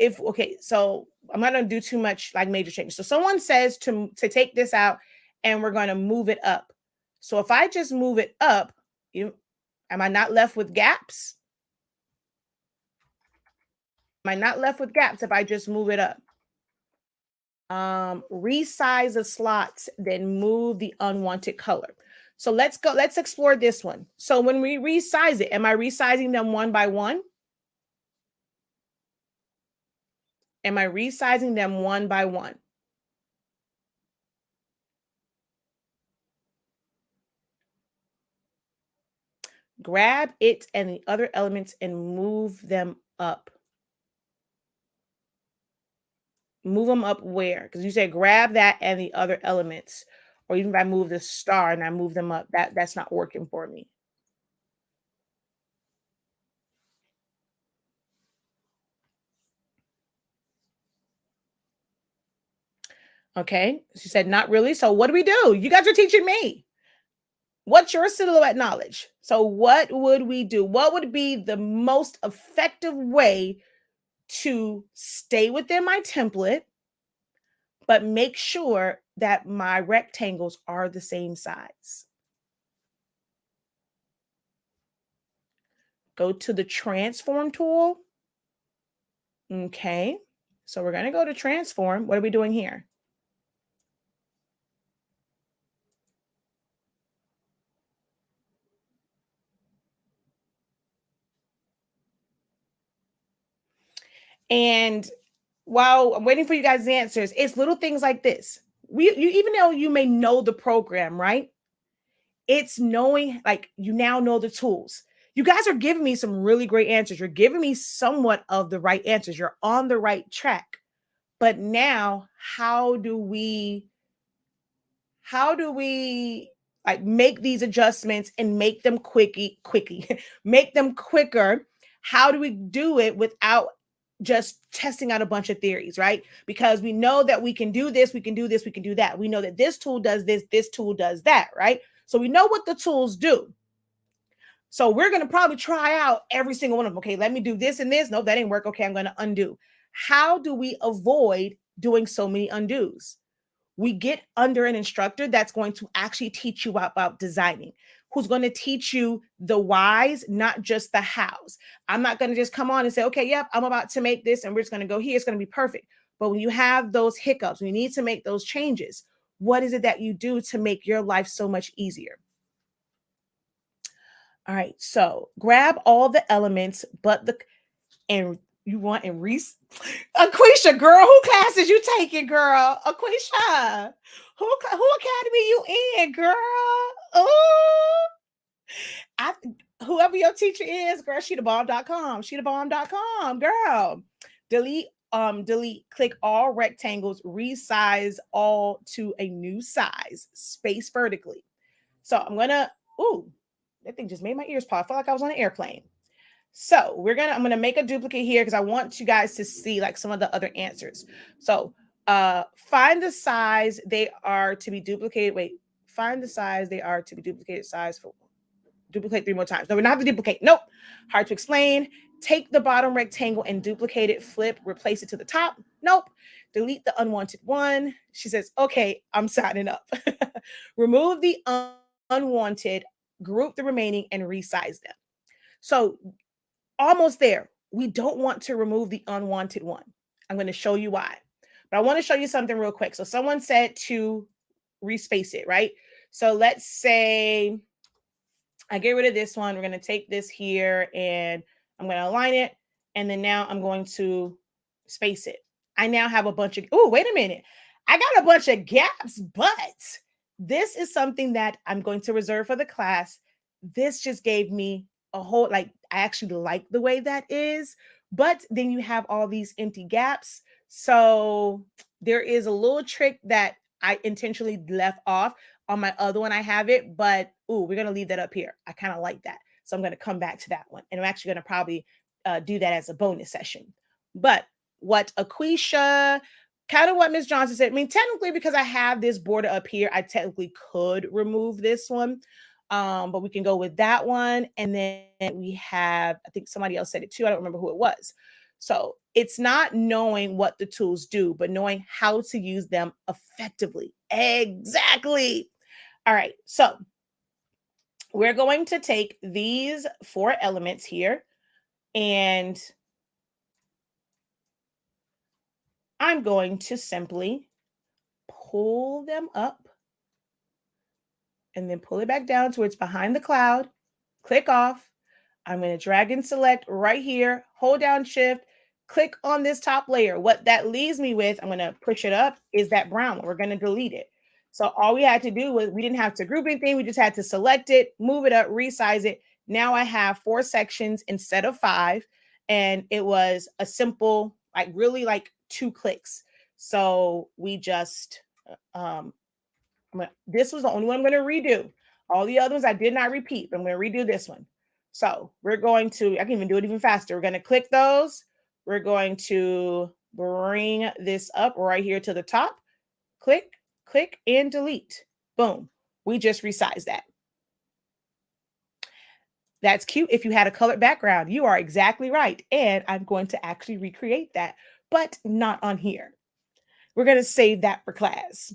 so I'm not gonna do too much like major changes. So someone says to take this out and we're gonna move it up. So if I just move it up, you am I not left with gaps? Am I not left with gaps if I just move it up? Resize the slots, then move the unwanted color. So let's explore this one. So when we resize it, am I resizing them one by one? Am I resizing them one by one? Grab it and the other elements and move them up. Move them up where? Because you said grab that and the other elements. Or even if I move the star and I move them up, that's not working for me. Okay. She said, not really. So what do we do? You guys are teaching me. What's your silhouette knowledge? So what would we do? What would be the most effective way to stay within my template, but make sure that my rectangles are the same size? Go to the transform tool. Okay. So we're going to go to transform. What are we doing here? And while I'm waiting for you guys' answers, it's little things like this. You even though you may know the program, right? It's knowing, like, you now know the tools. You guys are giving me some really great answers. You're giving me somewhat of the right answers. You're on the right track. But now, how do we like make these adjustments and make them quickly make them quicker? How do we do it without just testing out a bunch of theories, right? Because we know that we can do this, we can do this, we can do that. We know that this tool does this tool does that, right? So we know what the tools do. So we're going to probably try out every single one of them. Okay, let me do this and this. No, that didn't work. Okay, I'm going to undo. How do we avoid doing so many undos? We get under an instructor that's going to actually teach you about designing, who's going to teach you the whys, not just the hows. I'm not going to just come on and say, okay, yep, I'm about to make this and we're just going to go here. It's going to be perfect. But when you have those hiccups, when you need to make those changes, what is it that you do to make your life so much easier? All right, so grab all the elements, but and you want and Reese, Aquisha, girl, who classes you taking, girl? Aquisha, who academy you in, girl? Oh, I whoever your teacher is, girl, sheethebomb.com, sheethebomb.com, girl. Delete, click all rectangles, resize all to a new size, space vertically. So I'm gonna, ooh, that thing just made my ears pop. I felt like I was on an airplane. So I'm gonna make a duplicate here because I want you guys to see like some of the other answers. So find the size they are to be duplicated. Wait, find the size they are to be duplicated size for duplicate 3 more times. No, we're not have to duplicate. Nope. Hard to explain. Take the bottom rectangle and duplicate it, flip, replace it to the top. Nope. Delete the unwanted one. She says, okay, I'm signing up. Remove the unwanted, group the remaining, and resize them. So almost there. We don't want to remove the unwanted one. I'm going to show you why. But I want to show you something real quick. So someone said to respace it, right? So let's say I get rid of this one. We're going to take this here and I'm going to align it. And then now I'm going to space it. I now have a bunch of, oh, wait a minute. I got a bunch of gaps, but this is something that I'm going to reserve for the class. This just gave me a whole, like, I actually like the way that is, but then you have all these empty gaps. So there is a little trick that I intentionally left off. On my other one, I have it, but we're going to leave that up here. I kind of like that. So I'm going to come back to that one. And I'm actually going to probably do that as a bonus session. But what Aquisha, kind of what Miss Johnson said, I mean, technically, because I have this border up here, I technically could remove this one. But we can go with that one. And then we have, I think somebody else said it too. I don't remember who it was. So it's not knowing what the tools do, but knowing how to use them effectively. Exactly. All right. So we're going to take these 4 elements here, and I'm going to simply pull them up and then pull it back down to where it's behind the cloud. Click off. I'm going to drag and select right here, hold down shift, click on this top layer. What that leaves me with, I'm going to push it up, is that brown one. We're going to delete it. So all we had to do was, we didn't have to group anything. We just had to select it, move it up, resize it. Now I have 4 sections instead of 5. And it was a simple, like really like 2 clicks. So we just, this was the only one I'm going to redo. All the other ones I did not repeat, but I'm going to redo this one. So we're going to, I can even do it even faster. We're going to click those. We're going to bring this up right here to the top. Click, click, and delete. Boom. We just resized that. That's cute if you had a colored background. You are exactly right. And I'm going to actually recreate that, but not on here. We're going to save that for class.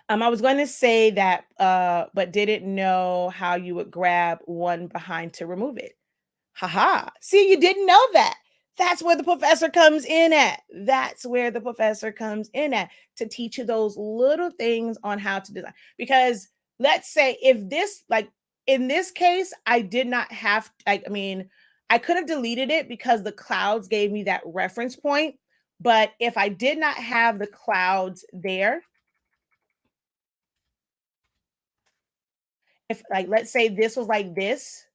I was going to say that, but didn't know how you would grab one behind to remove it. Haha. See, you didn't know that. That's where the professor comes in at. That's where the professor comes in at, to teach you those little things on how to design. Because let's say if this, like in this case, I did not have, I mean, I could have deleted it because the clouds gave me that reference point. But if I did not have the clouds there, if like, let's say this was like this,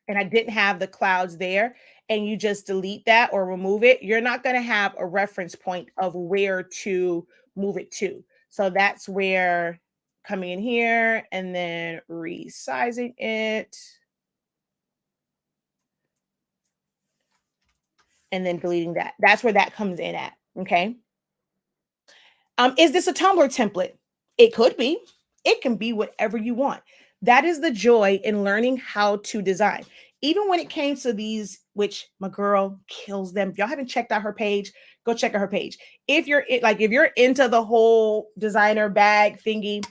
and I didn't have the clouds there, and you just delete that or remove it, you're not going to have a reference point of where to move it to. So that's where coming in here and then resizing it and then deleting that. That's where that comes in at. Okay. Is this a Tumblr template? It could be. It can be whatever you want. That is the joy in learning how to design. Even when it came to these, which my girl kills them. If y'all haven't checked out her page, go check out her page. If you're if you're into the whole designer bag thingy,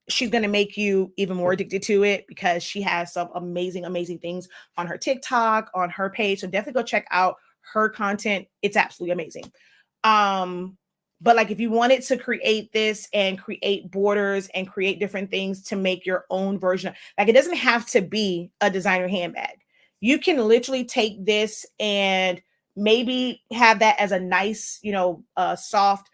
she's going to make you even more addicted to it, because she has some amazing, amazing things on her TikTok, on her page. So definitely go check out her content. It's absolutely amazing. But like if you wanted to create this and create borders and create different things to make your own version, like it doesn't have to be a designer handbag. You can literally take this and maybe have that as a nice, soft,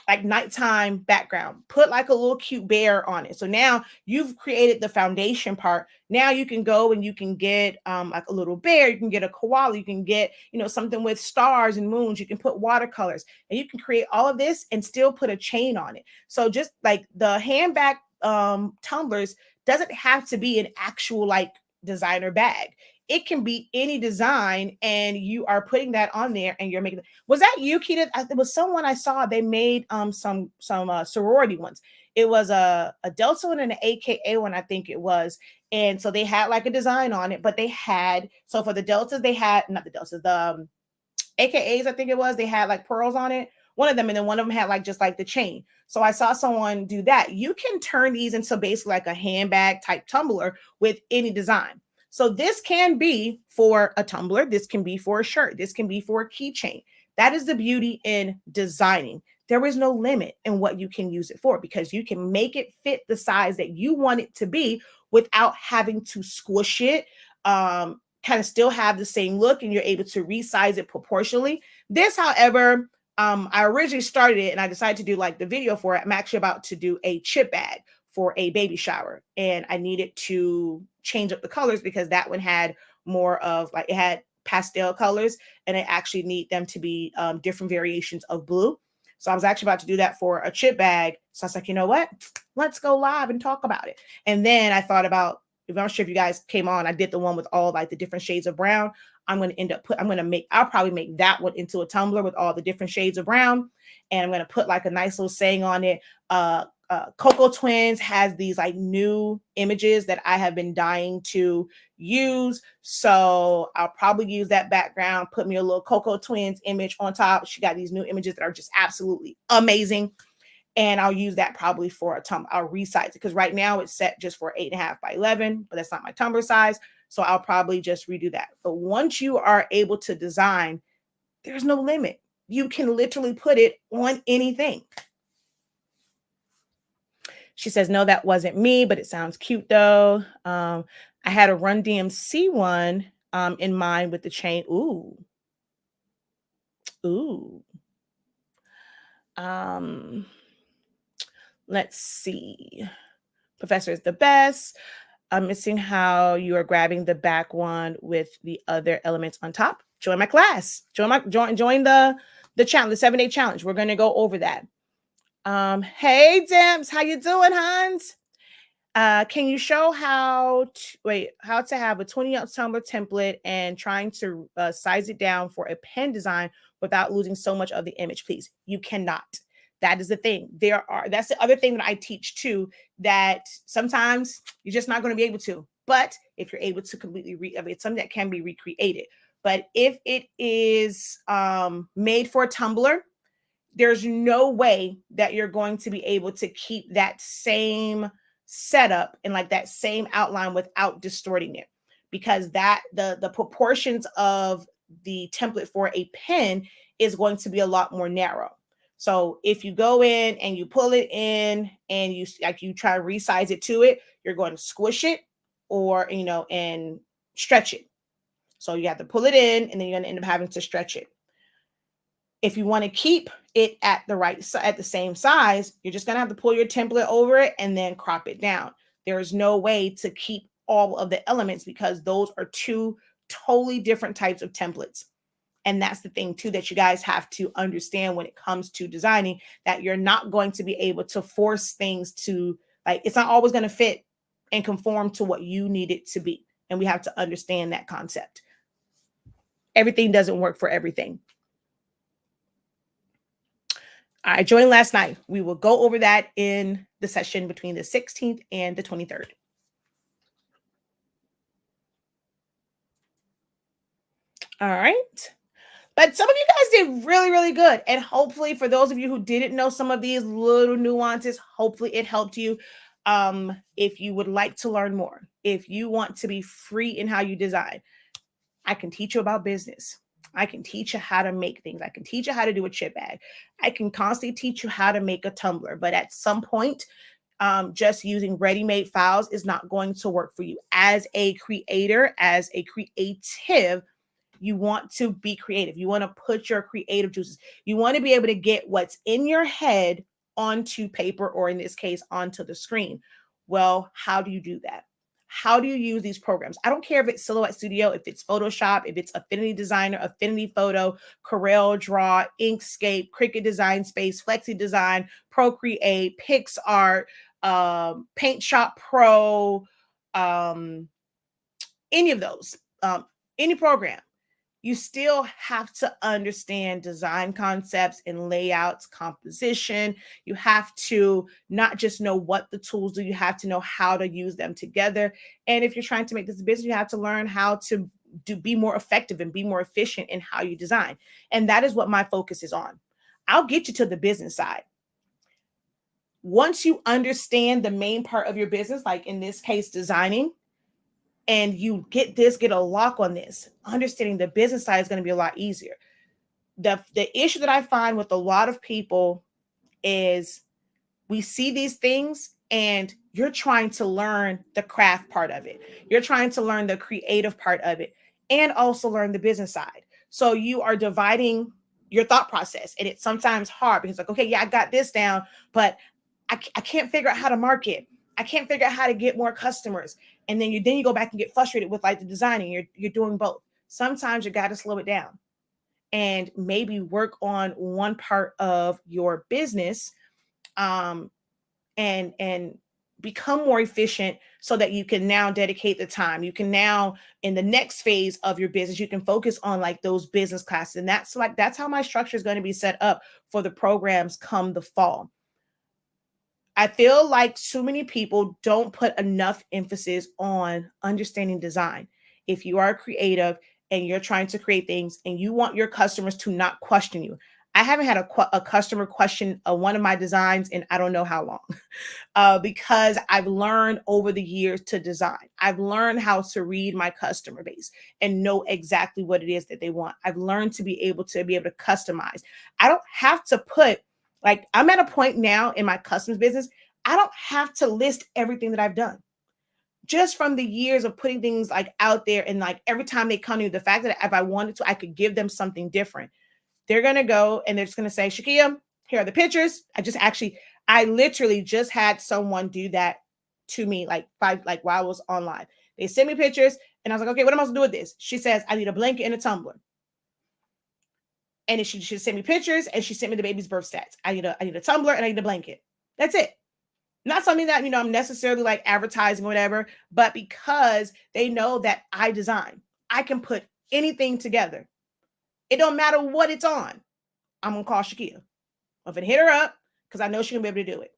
like nighttime background. Put like a little cute bear on it. So now you've created the foundation part. Now you can go and you can get like a little bear. You can get a koala. You can get, something with stars and moons. You can put watercolors, and you can create all of this and still put a chain on it. So just like the handbag tumblers doesn't have to be an actual like designer bag. It can be any design, and you are putting that on there, and you're making. Was that you, Keita? It was someone I saw. They made some sorority ones. It was a Delta one and an AKA one, I think it was. And so they had like a design on it, but they had, so for the Deltas, they had not the Deltas, the AKAs, I think it was. They had like pearls on it. One of them, and then one of them had like just like the chain. So I saw someone do that. You can turn these into basically like a handbag type tumbler with any design. So this can be for a tumbler. This can be for a shirt. This can be for a keychain. That is the beauty in designing. There is no limit in what you can use it for, because you can make it fit the size that you want it to be without having to squish it, kind of still have the same look, and you're able to resize it proportionally. This, however, I originally started it and I decided to do like the video for it. I'm actually about to do a chip bag for a baby shower, and I needed to change up the colors because that one had more of like, it had pastel colors, and I actually need them to be different variations of blue. So I was actually about to do that for a chip bag. So I was like, you know what? Let's go live and talk about it. And then I thought about, I'm not sure if you guys came on, I did the one with all like the different shades of brown. I'll probably make that one into a tumbler with all the different shades of brown. And I'm going to put like a nice little saying on it, Coco Twins has these like new images that I have been dying to use. So I'll probably use that background, put me a little Coco Twins image on top. She got these new images that are just absolutely amazing. And I'll use that probably for a tumbler. I'll resize it because right now it's set just for 8.5 by 11, but that's not my tumbler size. So I'll probably just redo that. But once you are able to design, there's no limit. You can literally put it on anything. She says, no, that wasn't me, but it sounds cute though. I had a Run DMC one in mind with the chain. Ooh. Let's see. Professor is the best. I'm missing how you are grabbing the back one with the other elements on top. Join my class. Join the challenge, the 7-day challenge. We're going to go over that. Hey Dimps, how you doing, Hans? Can you show how to have a 20-ounce tumbler template and trying to size it down for a pen design without losing so much of the image, please? You cannot. That is the thing. That's the other thing that I teach too, that sometimes you're just not going to be able to. But if you're able to completely it's something that can be recreated. But if it is made for a tumbler, there's no way that you're going to be able to keep that same setup and like that same outline without distorting it, because that the proportions of the template for a pen is going to be a lot more narrow. So if you go in and you pull it in and you try to resize it to it, you're going to squish it or and stretch it. So you have to pull it in and then you're going to end up having to stretch it. If you want to keep it at the same size, you're just going to have to pull your template over it and then crop it down. There is no way to keep all of the elements because those are two totally different types of templates. And that's the thing too, that you guys have to understand when it comes to designing, that you're not going to be able to force things to, like, it's not always going to fit and conform to what you need it to be. And we have to understand that concept. Everything doesn't work for everything. I joined last night. We will go over that in the session between the 16th and the 23rd. All right. But some of you guys did really, really good. And hopefully for those of you who didn't know some of these little nuances, hopefully it helped you. If you would like to learn more, if you want to be free in how you design, I can teach you about business. I can teach you how to make things. I can teach you how to do a chip bag. I can constantly teach you how to make a tumbler. But at some point, just using ready-made files is not going to work for you. As a creator, as a creative, you want to be creative. You want to put your creative juices. You want to be able to get what's in your head onto paper, or in this case, onto the screen. Well, how do you do that? How do you use these programs? I don't care if it's Silhouette Studio, if it's Photoshop, if it's Affinity Designer, Affinity Photo, Corel Draw, Inkscape, Cricut Design Space, Flexi Design, Procreate, PixArt, Paint Shop Pro, any of those, any program. You still have to understand design concepts and layouts, composition. You have to not just know what the tools do, you have to know how to use them together. And if you're trying to make this business, you have to learn how to be more effective and be more efficient in how you design. And that is what my focus is on. I'll get you to the business side. Once you understand the main part of your business, like in this case, designing, and you get a lock on this, understanding the business side is going to be a lot easier. The issue that I find with a lot of people is we see these things and you're trying to learn the craft part of it. You're trying to learn the creative part of it and also learn the business side. So you are dividing your thought process, and it's sometimes hard because like, okay, yeah, I got this down, but I can't figure out how to market. I can't figure out how to get more customers. And then you go back and get frustrated with like the designing. You're doing both. Sometimes you got to slow it down and maybe work on one part of your business, and become more efficient so that you can now dedicate the time. You can now, in the next phase of your business, you can focus on like those business classes. And that's how my structure is going to be set up for the programs come the fall. I feel like so many people don't put enough emphasis on understanding design. If you are creative and you're trying to create things and you want your customers to not question you, I haven't had a customer question one of my designs in I don't know how long. Because I've learned over the years to design. I've learned how to read my customer base and know exactly what it is that they want. I've learned to be able to customize. I don't have to put, like, I'm at a point now in my customs business. I don't have to list everything that I've done. Just from the years of putting things like out there, and like every time they come to you, the fact that if I wanted to, I could give them something different. They're going to go and they're just going to say, Shakia, here are the pictures. I literally just had someone do that to me like while I was online. They sent me pictures and I was like, okay, what am I supposed to do with this? She says, I need a blanket and a tumbler. And she sent me pictures and she sent me the baby's birth stats. I need a tumbler and I need a blanket. That's it. Not something that, I'm necessarily like advertising or whatever, but because they know that I design, I can put anything together. It don't matter what it's on. I'm going to call Shakia. I'm going to hit her up because I know she's going to be able to do it.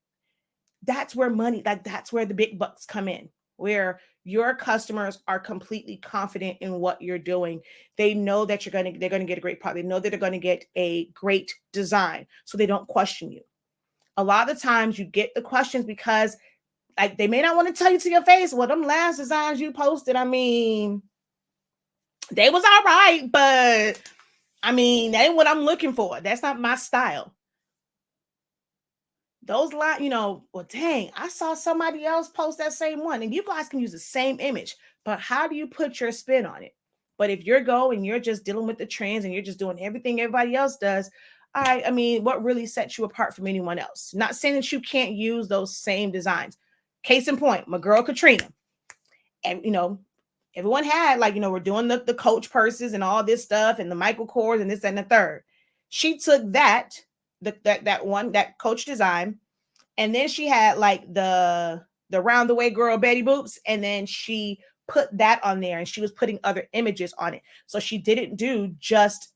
That's where that's where the big bucks come in, where your customers are completely confident in what you're doing. They know that they're going to get a great product. They know that they're going to get a great design, so they don't question you. A lot of the times you get the questions because like they may not want to tell you to your face, well, them last designs you posted, I mean, they was all right, but I mean, that ain't what I'm looking for. That's not my style. Those lines, well, dang, I saw somebody else post that same one, and you guys can use the same image, but how do you put your spin on it? But if you're just dealing with the trends and you're just doing everything everybody else does, I mean, what really sets you apart from anyone else? Not saying that you can't use those same designs. Case in point, my girl Katrina, and everyone had we're doing the Coach purses and all this stuff and the Michael Kors and this and the third. She took that Coach design, and then she had like the round the way girl Betty Boops, and then she put that on there and she was putting other images on it. So she didn't do just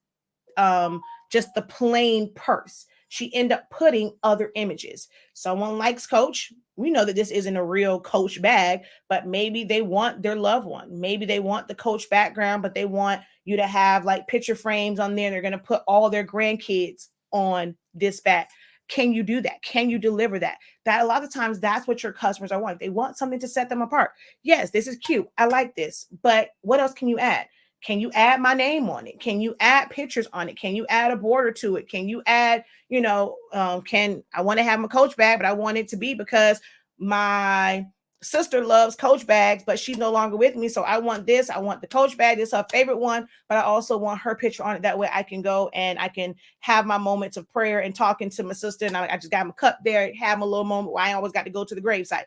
the plain purse. She ended up putting other images. Someone likes Coach. We know that this isn't a real Coach bag, but maybe they want their loved one. Maybe they want the Coach background, but they want you to have like picture frames on there. They're going to put all their grandkids on this bag. Can you do that? Can you deliver that? That a lot of times that's what your customers are wanting. They want something to set them apart. Yes, this is cute. I like this, but what else can you add? Can you add my name on it? Can you add pictures on it? Can you add a border to it? Can you add, can I want to have my Coach bag, but I want it to be because my sister loves Coach bags, but she's no longer with me. So I want this. I want the Coach bag. This is her favorite one, but I also want her picture on it. That way I can go and I can have my moments of prayer and talking to my sister. And I just got my cup there, have a little moment where I always got to go to the gravesite,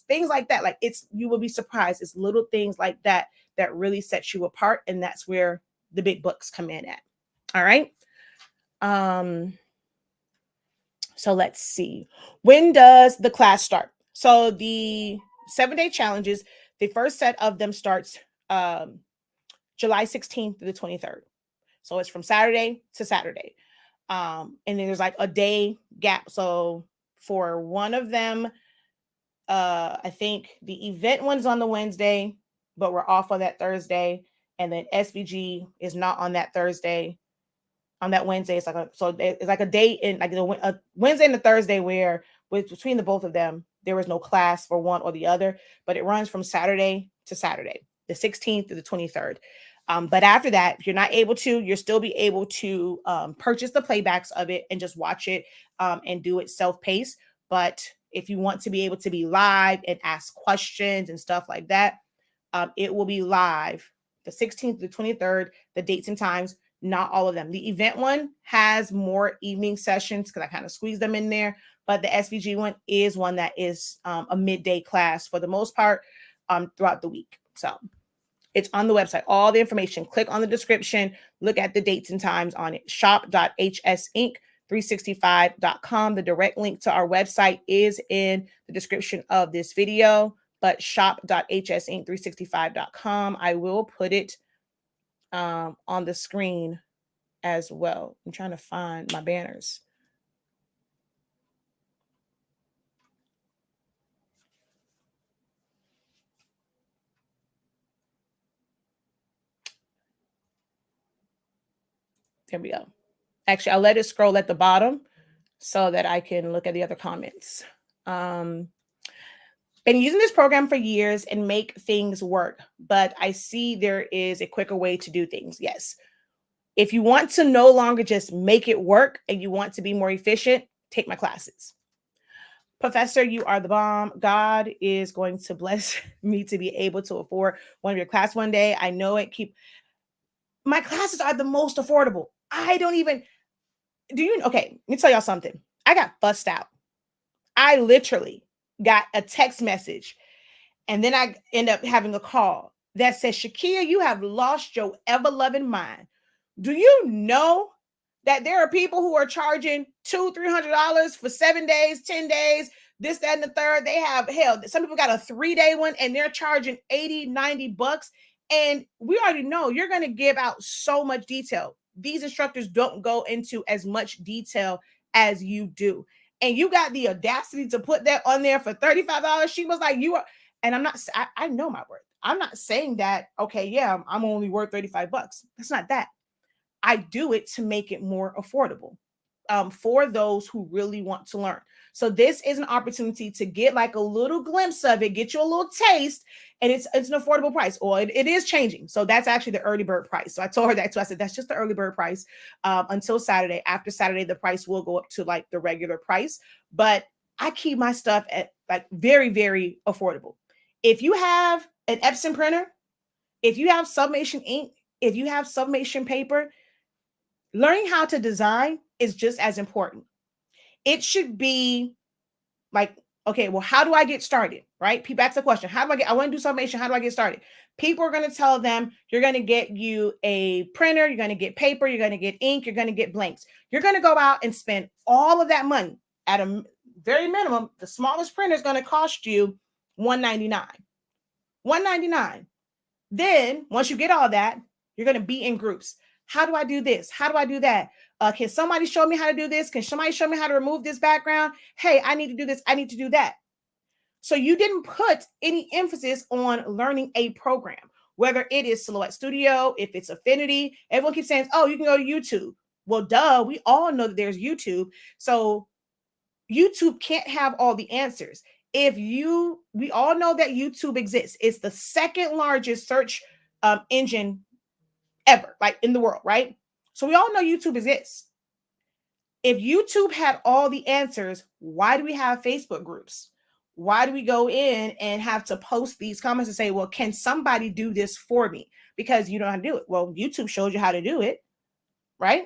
things like that. Like you will be surprised. It's little things like that really sets you apart. And that's where the big bucks come in at. All right. So let's see. When does the class start? So the 7-day challenges, the first set of them starts July 16th to the 23rd. So it's from Saturday to Saturday. And then there's like a day gap. So for one of them, I think the event one's on the Wednesday, but we're off on that Thursday. And then SVG is not on that Thursday. On that Wednesday, it's like a day in like a Wednesday and a Thursday where between the both of them, there was no class for one or the other, but it runs from Saturday to Saturday, the 16th to the 23rd. But after that, if you're not able to, you'll still be able to purchase the playbacks of it and just watch it and do it self-paced. But if you want to be able to be live and ask questions and stuff like that, it will be live the 16th to the 23rd, the dates and times. Not all of them. The event one has more evening sessions because I kind of squeeze them in there, but the SVG one is one that is a midday class for the most part throughout the week. So it's on the website, all the information. Click on the description, look at the dates and times on it. shop.hsink365.com. The direct link to our website is in the description of this video, but shop.hsink365.com. I will put it on the screen as well. I'm trying to find my banners. There we go. Actually, I'll let it scroll at the bottom so that I can look at the other comments. Been using this program for years and make things work, but I see there is a quicker way to do things. Yes. If you want to no longer just make it work and you want to be more efficient, take my classes. Professor, you are the bomb. God is going to bless me to be able to afford one of your class one day. I know it. My classes are the most affordable. I don't even okay, let me tell y'all something. I got fussed out. I literally got a text message and then I end up having a call that says, Shakia, you have lost your ever-loving mind. Do you know that there are people who are charging $200-$300 for 7 days, 10 days, this, that, and the third? They have, hell, some people got a 3-day one and they're charging $80-$90. And we already know you're going to give out so much detail. These instructors don't go into as much detail as you do. And you got the audacity to put that on there for $35. She was like, you are, and I'm not, I know my worth. I'm not saying that, okay, yeah, I'm only worth $35. That's not that. I do it to make it more affordable for those who really want to learn. So this is an opportunity to get like a little glimpse of it, get you a little taste, and it's an affordable price. Or it is changing. So that's actually the early bird price. So I told her that too. I said, that's just the early bird price until Saturday. After Saturday, the price will go up to like the regular price. But I keep my stuff at like very, very affordable. If you have an Epson printer, if you have Sublimation ink, if you have Sublimation paper, learning how to design is just as important. It should be like, okay, well, how do I get started? Right? People ask the question, I want to do Sublimation. How do I get started? People are going to tell them, you're going to get you a printer, you're going to get paper, you're going to get ink, you're going to get blanks. You're going to go out and spend all of that money at a very minimum. The smallest printer is going to cost you $199. $199. Then once you get all that, you're going to be in groups. How do I do this? How do I do that? Can somebody show me how to do this? Can somebody show me how to remove this background? Hey, I need to do this. I need to do that. So you didn't put any emphasis on learning a program, whether it is Silhouette Studio, if it's Affinity. Everyone keeps saying, oh, you can go to YouTube. Well, duh, we all know that there's YouTube. So YouTube can't have all the answers. We all know that YouTube exists. It's the second largest search engine ever, like in the world, right? So we all know YouTube exists. If YouTube had all the answers, why do we have Facebook groups? Why do we go in and have to post these comments and say, well, can somebody do this for me? Because you don't know how to do it. Well, YouTube shows you how to do it, right?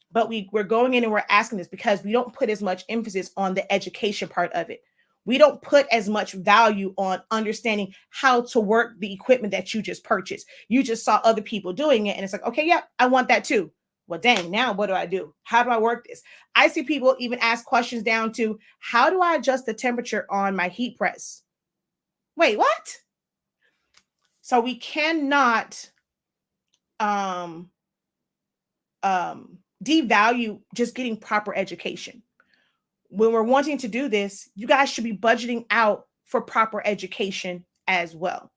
But we're going in and we're asking this because we don't put as much emphasis on the education part of it. We don't put as much value on understanding how to work the equipment that you just purchased. You just saw other people doing it and it's like, okay, yeah, I want that too. Well, dang, now what do I do? How do I work this? I see people even ask questions down to, how do I adjust the temperature on my heat press? Wait, what? So we cannot devalue just getting proper education. When we're wanting to do this, you guys should be budgeting out for proper education as well.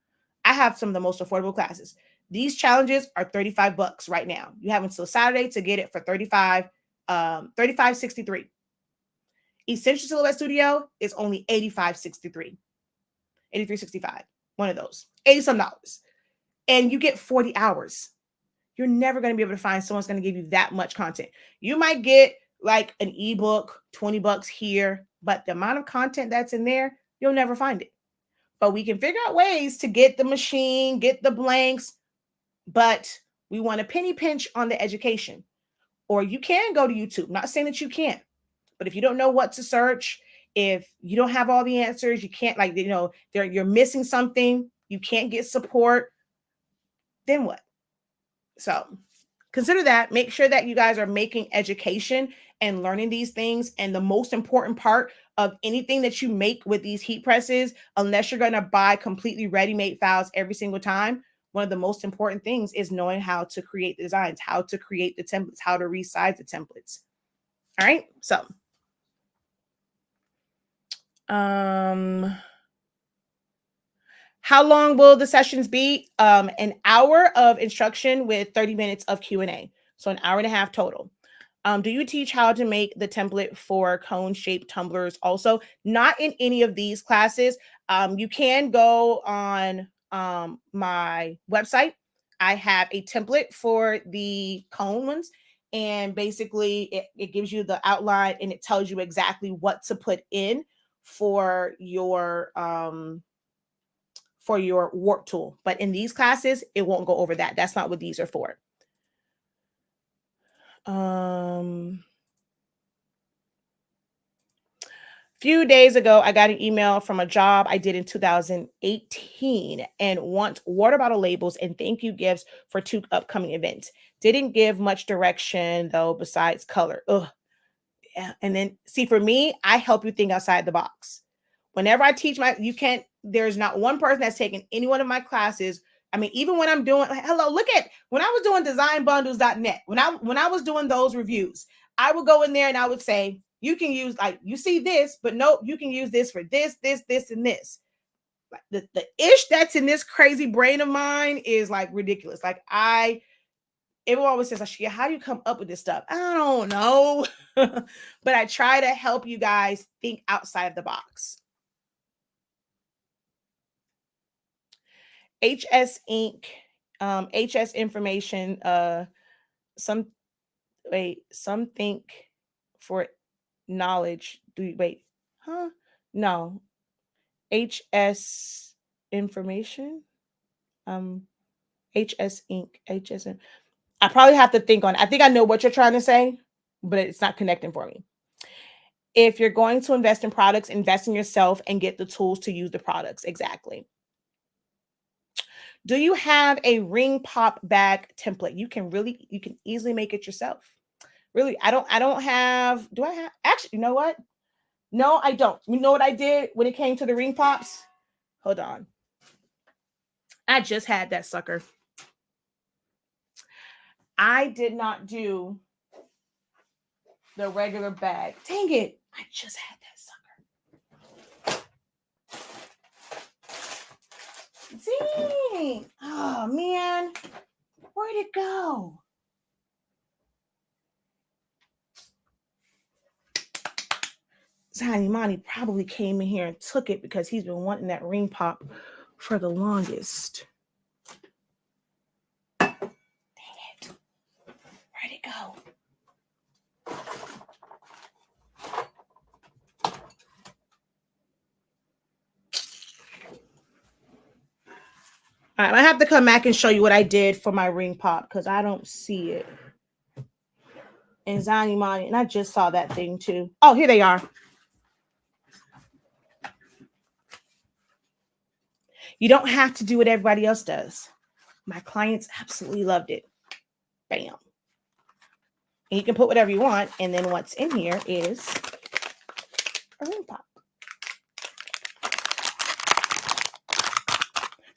I have some of the most affordable classes. These challenges are $35 right now. You have until Saturday to get it for $35.63. Essential Silhouette Studio is only $85.63. $83.65. One of those. $80-some. And you get 40 hours. You're never going to be able to find someone's going to give you that much content. You might get like an ebook, $20 here, but the amount of content that's in there, you'll never find it. But we can figure out ways to get the machine, get the blanks, but we want a penny pinch on the education. Or you can go to YouTube. Not saying that you can't, but if you don't know what to search, if you don't have all the answers, you can't, like, you're missing something, you can't get support, then what? So consider that. Make sure that you guys are making education and learning these things. And the most important part of anything that you make with these heat presses, unless you're going to buy completely ready-made files every single time, one of the most important things is knowing how to create the designs, how to create the templates, how to resize the templates. All right. So, how long will the sessions be? An hour of instruction with 30 minutes of Q&A. So an hour and a half total. Do you teach how to make the template for cone-shaped tumblers also? Not in any of these classes. You can go on my website. I have a template for the cone ones, and basically it gives you the outline and it tells you exactly what to put in for your warp tool. But in these classes, it won't go over that. That's not what these are for. Few days ago, I got an email from a job I did in 2018 and want water bottle labels and thank you gifts for 2 upcoming events. Didn't give much direction though, besides color. Ugh. Yeah. And then see, for me, I help you think outside the box. Whenever I teach you can't, there's not one person that's taken any one of my classes. I mean, even when I'm doing, hello, look at when I was doing designbundles.net, when I was doing those reviews, I would go in there and I would say, you can use, like, you see this, but nope, you can use this for this, and this. Like the ish that's in this crazy brain of mine is like ridiculous. Like everyone always says, Ashia, how do you come up with this stuff? I don't know. But I try to help you guys think outside the box. HS Ink, HS information, some think for knowledge. No. HS information. HS Ink. HS. I probably have to think on it. I think I know what you're trying to say, but it's not connecting for me. If you're going to invest in products, invest in yourself and get the tools to use the products. Exactly. Do you have a ring pop bag template? You can easily make it yourself. Really, I don't have, do I have, actually, you know what? No, I don't. You know what I did when it came to the ring pops? Hold on. I just had that sucker. I did not do the regular bag. Dang it. I just had that sucker. Dang. Oh, man. Where'd it go? Tiny Monty probably came in here and took it because he's been wanting that ring pop for the longest. Dang it. Where'd it go? All right, I have to come back and show you what I did for my ring pop because I don't see it. And Zani Mani, and I just saw that thing too. Oh, here they are. You don't have to do what everybody else does. My clients absolutely loved it. Bam. And you can put whatever you want. And then what's in here is a ring pop.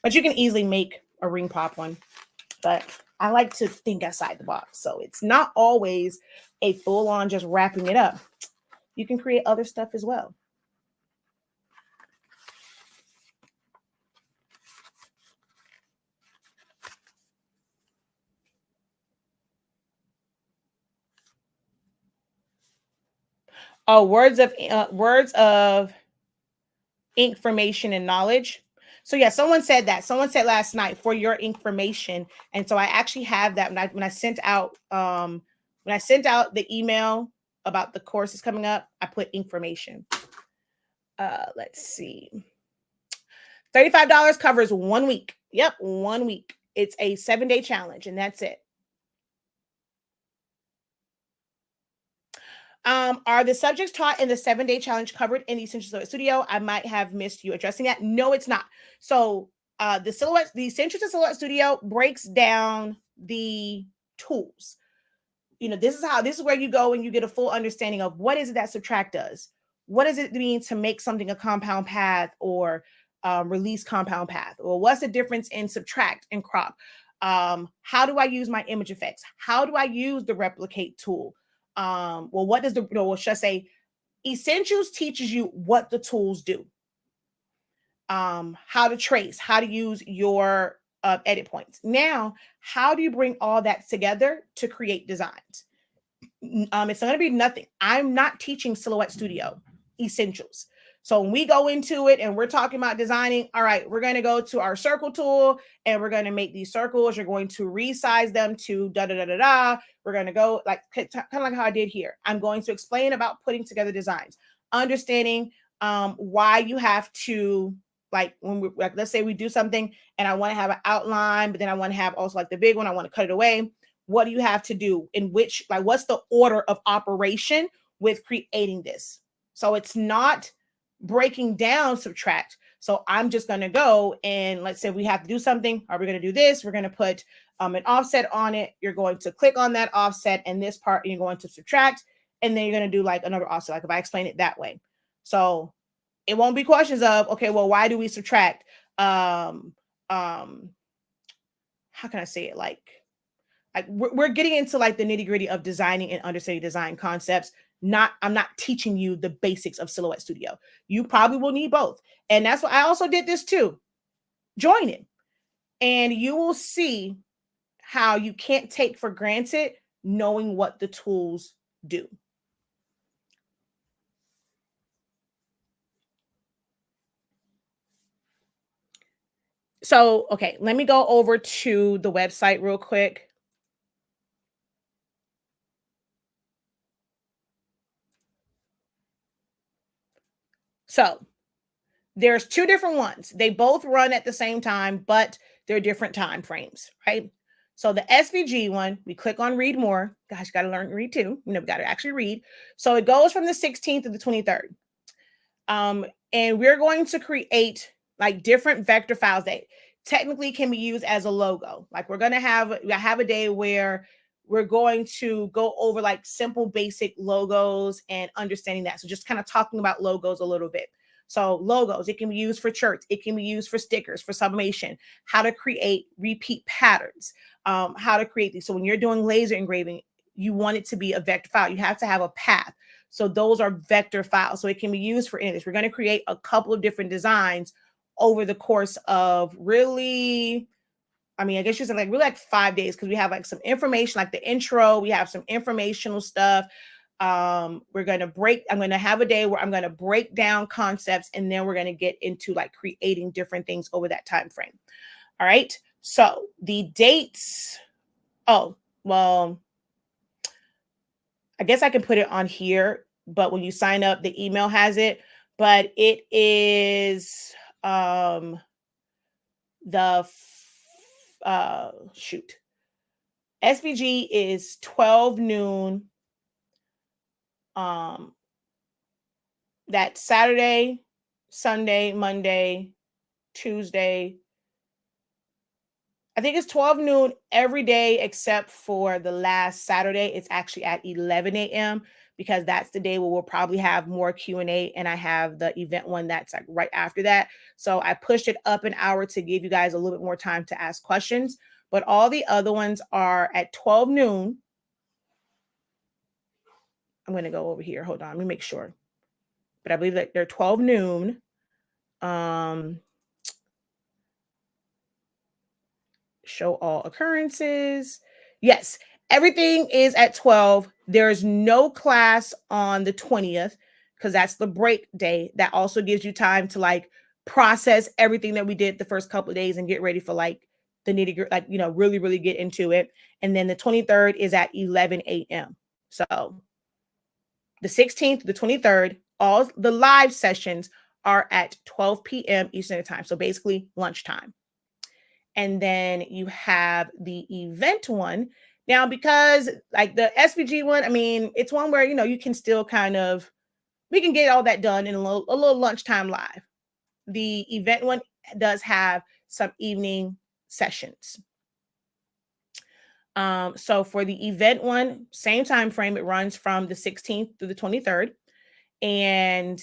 But you can easily make a ring pop one. But I like to think outside the box. So it's not always a full-on just wrapping it up. You can create other stuff as well. Oh, words of information and knowledge. So yeah, someone said that. Someone said last night for your information, and so I actually have that when I sent out the email about the courses coming up. I put information. Let's see. $35 covers 1 week. Yep, 1 week. It's a 7-day challenge, and that's it. Are the subjects taught in the 7-day challenge covered in the Essential Silhouette Studio? I might have missed you addressing that. No, it's not. So the Essential Silhouette Studio breaks down the tools. This is where you go and you get a full understanding of what is it that subtract does. What does it mean to make something a compound path or release compound path? Or what's the difference in subtract and crop? How do I use my image effects? How do I use the replicate tool? What does should I say? Essentials teaches you what the tools do. How to trace, how to use your edit points. Now, how do you bring all that together to create designs? It's going to be nothing. I'm not teaching Silhouette Studio essentials. So when we go into it and we're talking about designing, all right, we're going to go to our circle tool and we're going to make these circles. You're going to resize them to da da da da da. We're going to go like kind of like how I did here. I'm going to explain about putting together designs, understanding why you have to, like when we, like, let's say we do something and I want to have an outline, but then I want to have also like the big one. I want to cut it away. What do you have to do? In which, like, what's the order of operation with creating this? So it's not breaking down subtract. So I'm just going to go and let's say we have to do something. Are we going to do this? We're going to put an offset on it. You're going to click on that offset and this part, and you're going to subtract, and then you're going to do like another offset, like if I explain it that way. So it won't be questions of, okay, well, why do we subtract? How can I say it? Like we're getting into like the nitty gritty of designing and understanding design concepts. I'm not teaching you the basics of Silhouette Studio. You probably will need both. And that's why I also did this too. Join it. And you will see how you can't take for granted knowing what the tools do. So, okay, let me go over to the website real quick. So there's two different ones. They both run at the same time, but they're different time frames, right? So the SVG one, we click on read more. Gosh, you got to learn to read too. You know, we got to actually read. So it goes from the 16th to the 23rd. And we're going to create like different vector files that technically can be used as a logo. Like we're going to have a day where we're going to go over like simple basic logos and understanding that. So just kind of talking about logos a little bit. So logos, it can be used for shirts. It can be used for stickers, for sublimation, how to create repeat patterns, how to create these. So when you're doing laser engraving, you want it to be a vector file. You have to have a path. So those are vector files. So it can be used for any of this. We're going to create a couple of different designs over the course of really, I mean, I guess you said like really like 5 days, because we have like some information, like the intro, we have some informational stuff. I'm going to have a day where I'm going to break down concepts, and then we're going to get into like creating different things over that time frame. All right. So the dates. Oh, well, I guess I can put it on here, but when you sign up, the email has it, but it is shoot. SVG is 12 noon. That Saturday, Sunday, Monday, Tuesday. I think it's 12 noon every day except for the last Saturday. It's actually at 11 a.m. because that's the day where we'll probably have more Q&A, and I have the event one that's like right after that. So I pushed it up an hour to give you guys a little bit more time to ask questions, but all the other ones are at 12 noon. I'm going to go over here. Hold on. Let me make sure. But I believe that they're 12 noon. Show all occurrences. Yes, everything is at 12. There's no class on the 20th because that's the break day. That also gives you time to like process everything that we did the first couple of days and get ready for like the nitty gritty, like, you know, really, really get into it. And then the 23rd is at 11 a.m. So the 16th, the 23rd, all the live sessions are at 12 p.m. Eastern time. So basically lunchtime. And then you have the event one. Now, because like the SVG one, I mean, it's one where, you know, you can still we can get all that done in a little lunchtime live. The event one does have some evening sessions. So for the event one, same time frame, it runs from the 16th through the 23rd. And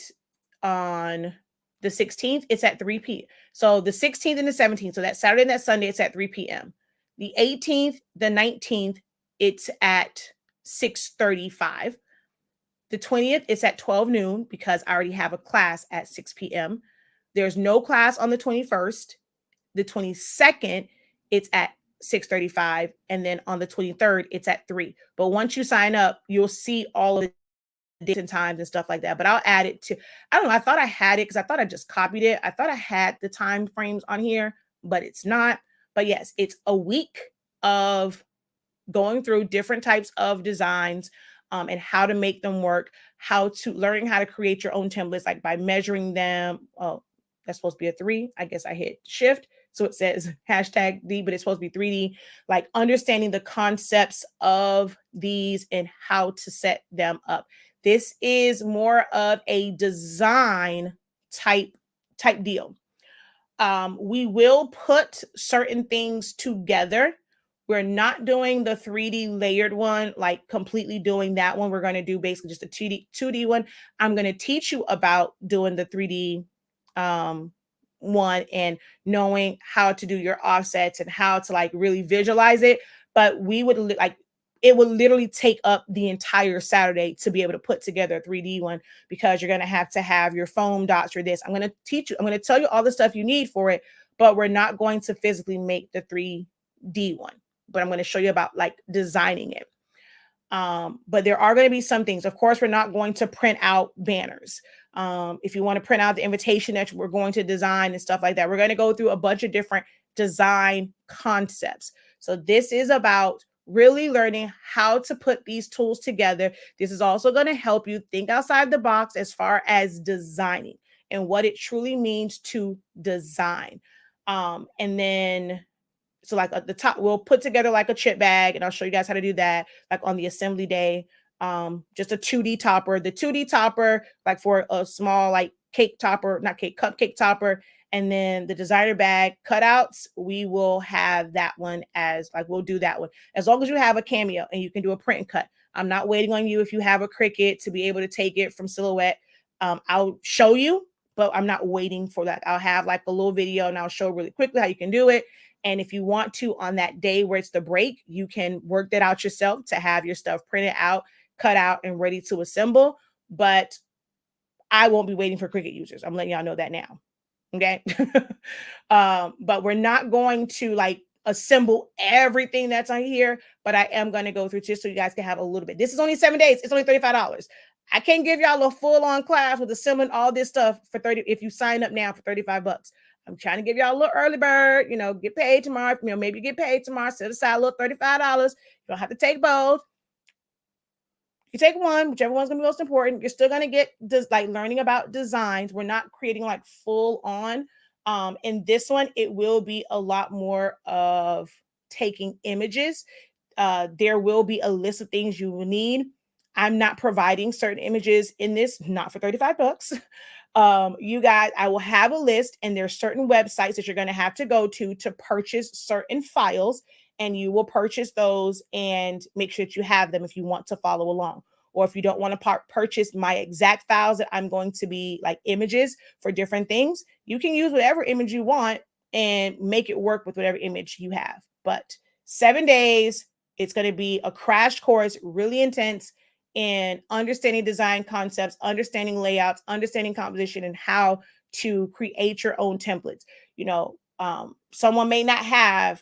on the 16th, it's at 3 p.m. So the 16th and the 17th, so that Saturday and that Sunday, it's at 3 p.m. The 18th, the 19th, it's at 6:35. The 20th, it's at 12 noon because I already have a class at 6 p.m. There's no class on the 21st. The 22nd it's at 6:35, and then on the 23rd, it's at 3. But once you sign up, you'll see all of the dates and times and stuff like that. But I'll add it to, I don't know, I thought I had it because I thought I just copied it. I thought I had the time frames on here, but it's not. But yes, it's a week of going through different types of designs, and how to make them work, how to learning how to create your own templates, like by measuring them. Oh, that's supposed to be a 3. I guess I hit shift. So it says hashtag D, but it's supposed to be 3D, like understanding the concepts of these and how to set them up. This is more of a design type deal. We will put certain things together. We're not doing the 3D layered one, like completely doing that one. We're going to do basically just a 2D one. I'm going to teach you about doing the 3D one and knowing how to do your offsets and how to like really visualize it. But we would like, it would literally take up the entire Saturday to be able to put together a 3D one, because you're going to have your foam dots or this. I'm going to teach you, I'm going to tell you all the stuff you need for it, but we're not going to physically make the 3D one. But I'm going to show you about like designing it. But there are going to be some things. Of course, we're not going to print out banners. If you want to print out the invitation that we're going to design and stuff like that, we're going to go through a bunch of different design concepts. So this is about really learning how to put these tools together. This is also going to help you think outside the box as far as designing and what it truly means to design. And then so like at the top, we'll put together like a chip bag, and I'll show you guys how to do that, like on the assembly day. Just a 2D topper, the 2D topper, like for a small like cake topper, not cake, cupcake topper. And then the designer bag cutouts, we will have that one as like, we'll do that one. As long as you have a Cameo and you can do a print and cut. I'm not waiting on you if you have a Cricut to be able to take it from Silhouette. I'll show you, but I'm not waiting for that. I'll have like a little video and I'll show really quickly how you can do it. And if you want to, on that day where it's the break, you can work that out yourself to have your stuff printed out, cut out, and ready to assemble. But I won't be waiting for Cricut users. I'm letting y'all know that now. Okay. But we're not going to like assemble everything that's on here, but I am going to go through just so you guys can have a little bit. This is only 7 days. It's only $35. I can't give y'all a full-on class with assembling all this stuff for 30 if you sign up now for $35. I'm trying to give y'all a little early bird, get paid tomorrow. Maybe you get paid tomorrow, set aside a little $35. You don't have to take both. You take one, whichever one's gonna be most important. You're still gonna get just like learning about designs. We're not creating like full on. In this one, it will be a lot more of taking images. There will be a list of things you will need. I'm not providing certain images in this, not for $35. You guys, I will have a list, and there's certain websites that you're going to have to go to purchase certain files, and you will purchase those and make sure that you have them if you want to follow along. Or if you don't want to purchase my exact files that I'm going to be like images for different things, you can use whatever image you want and make it work with whatever image you have. But 7 days, it's going to be a crash course, really intense, in understanding design concepts, understanding layouts, understanding composition, and how to create your own templates. Someone may not have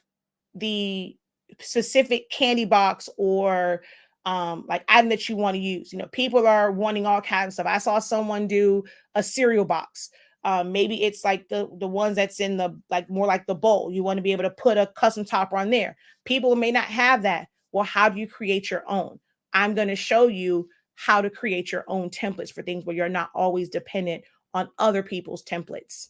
the specific candy box or like item that you want to use. People are wanting all kinds of stuff. I saw someone do a cereal box. Maybe it's like the ones that's in the like more like the bowl. You want to be able to put a custom topper on there. People may not have that. Well, how do you create your own? I'm going to show you how to create your own templates for things where you're not always dependent on other people's templates.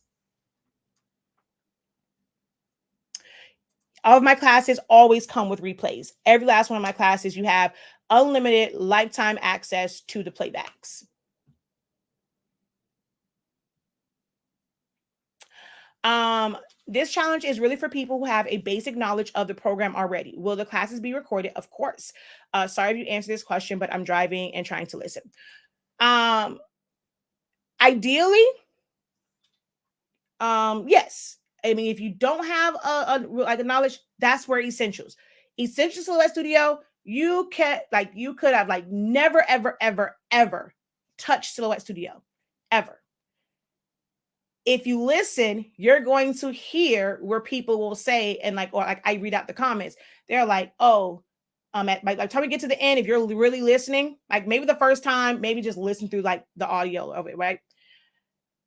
All of my classes always come with replays. Every last one of my classes, you have unlimited lifetime access to the playbacks. This challenge is really for people who have a basic knowledge of the program already. Will the classes be recorded? Of course. Sorry if you answer this question, but I'm driving and trying to listen. Ideally, yes. I mean, if you don't have a knowledge, that's where Essentials Silhouette Studio, you could have like never, ever, ever, ever touched Silhouette Studio, ever. If you listen, you're going to hear where people will say, and like, or like I read out the comments, they're like, oh, at by the time we get to the end, if you're really listening, like maybe the first time, maybe just listen through like the audio of it, right?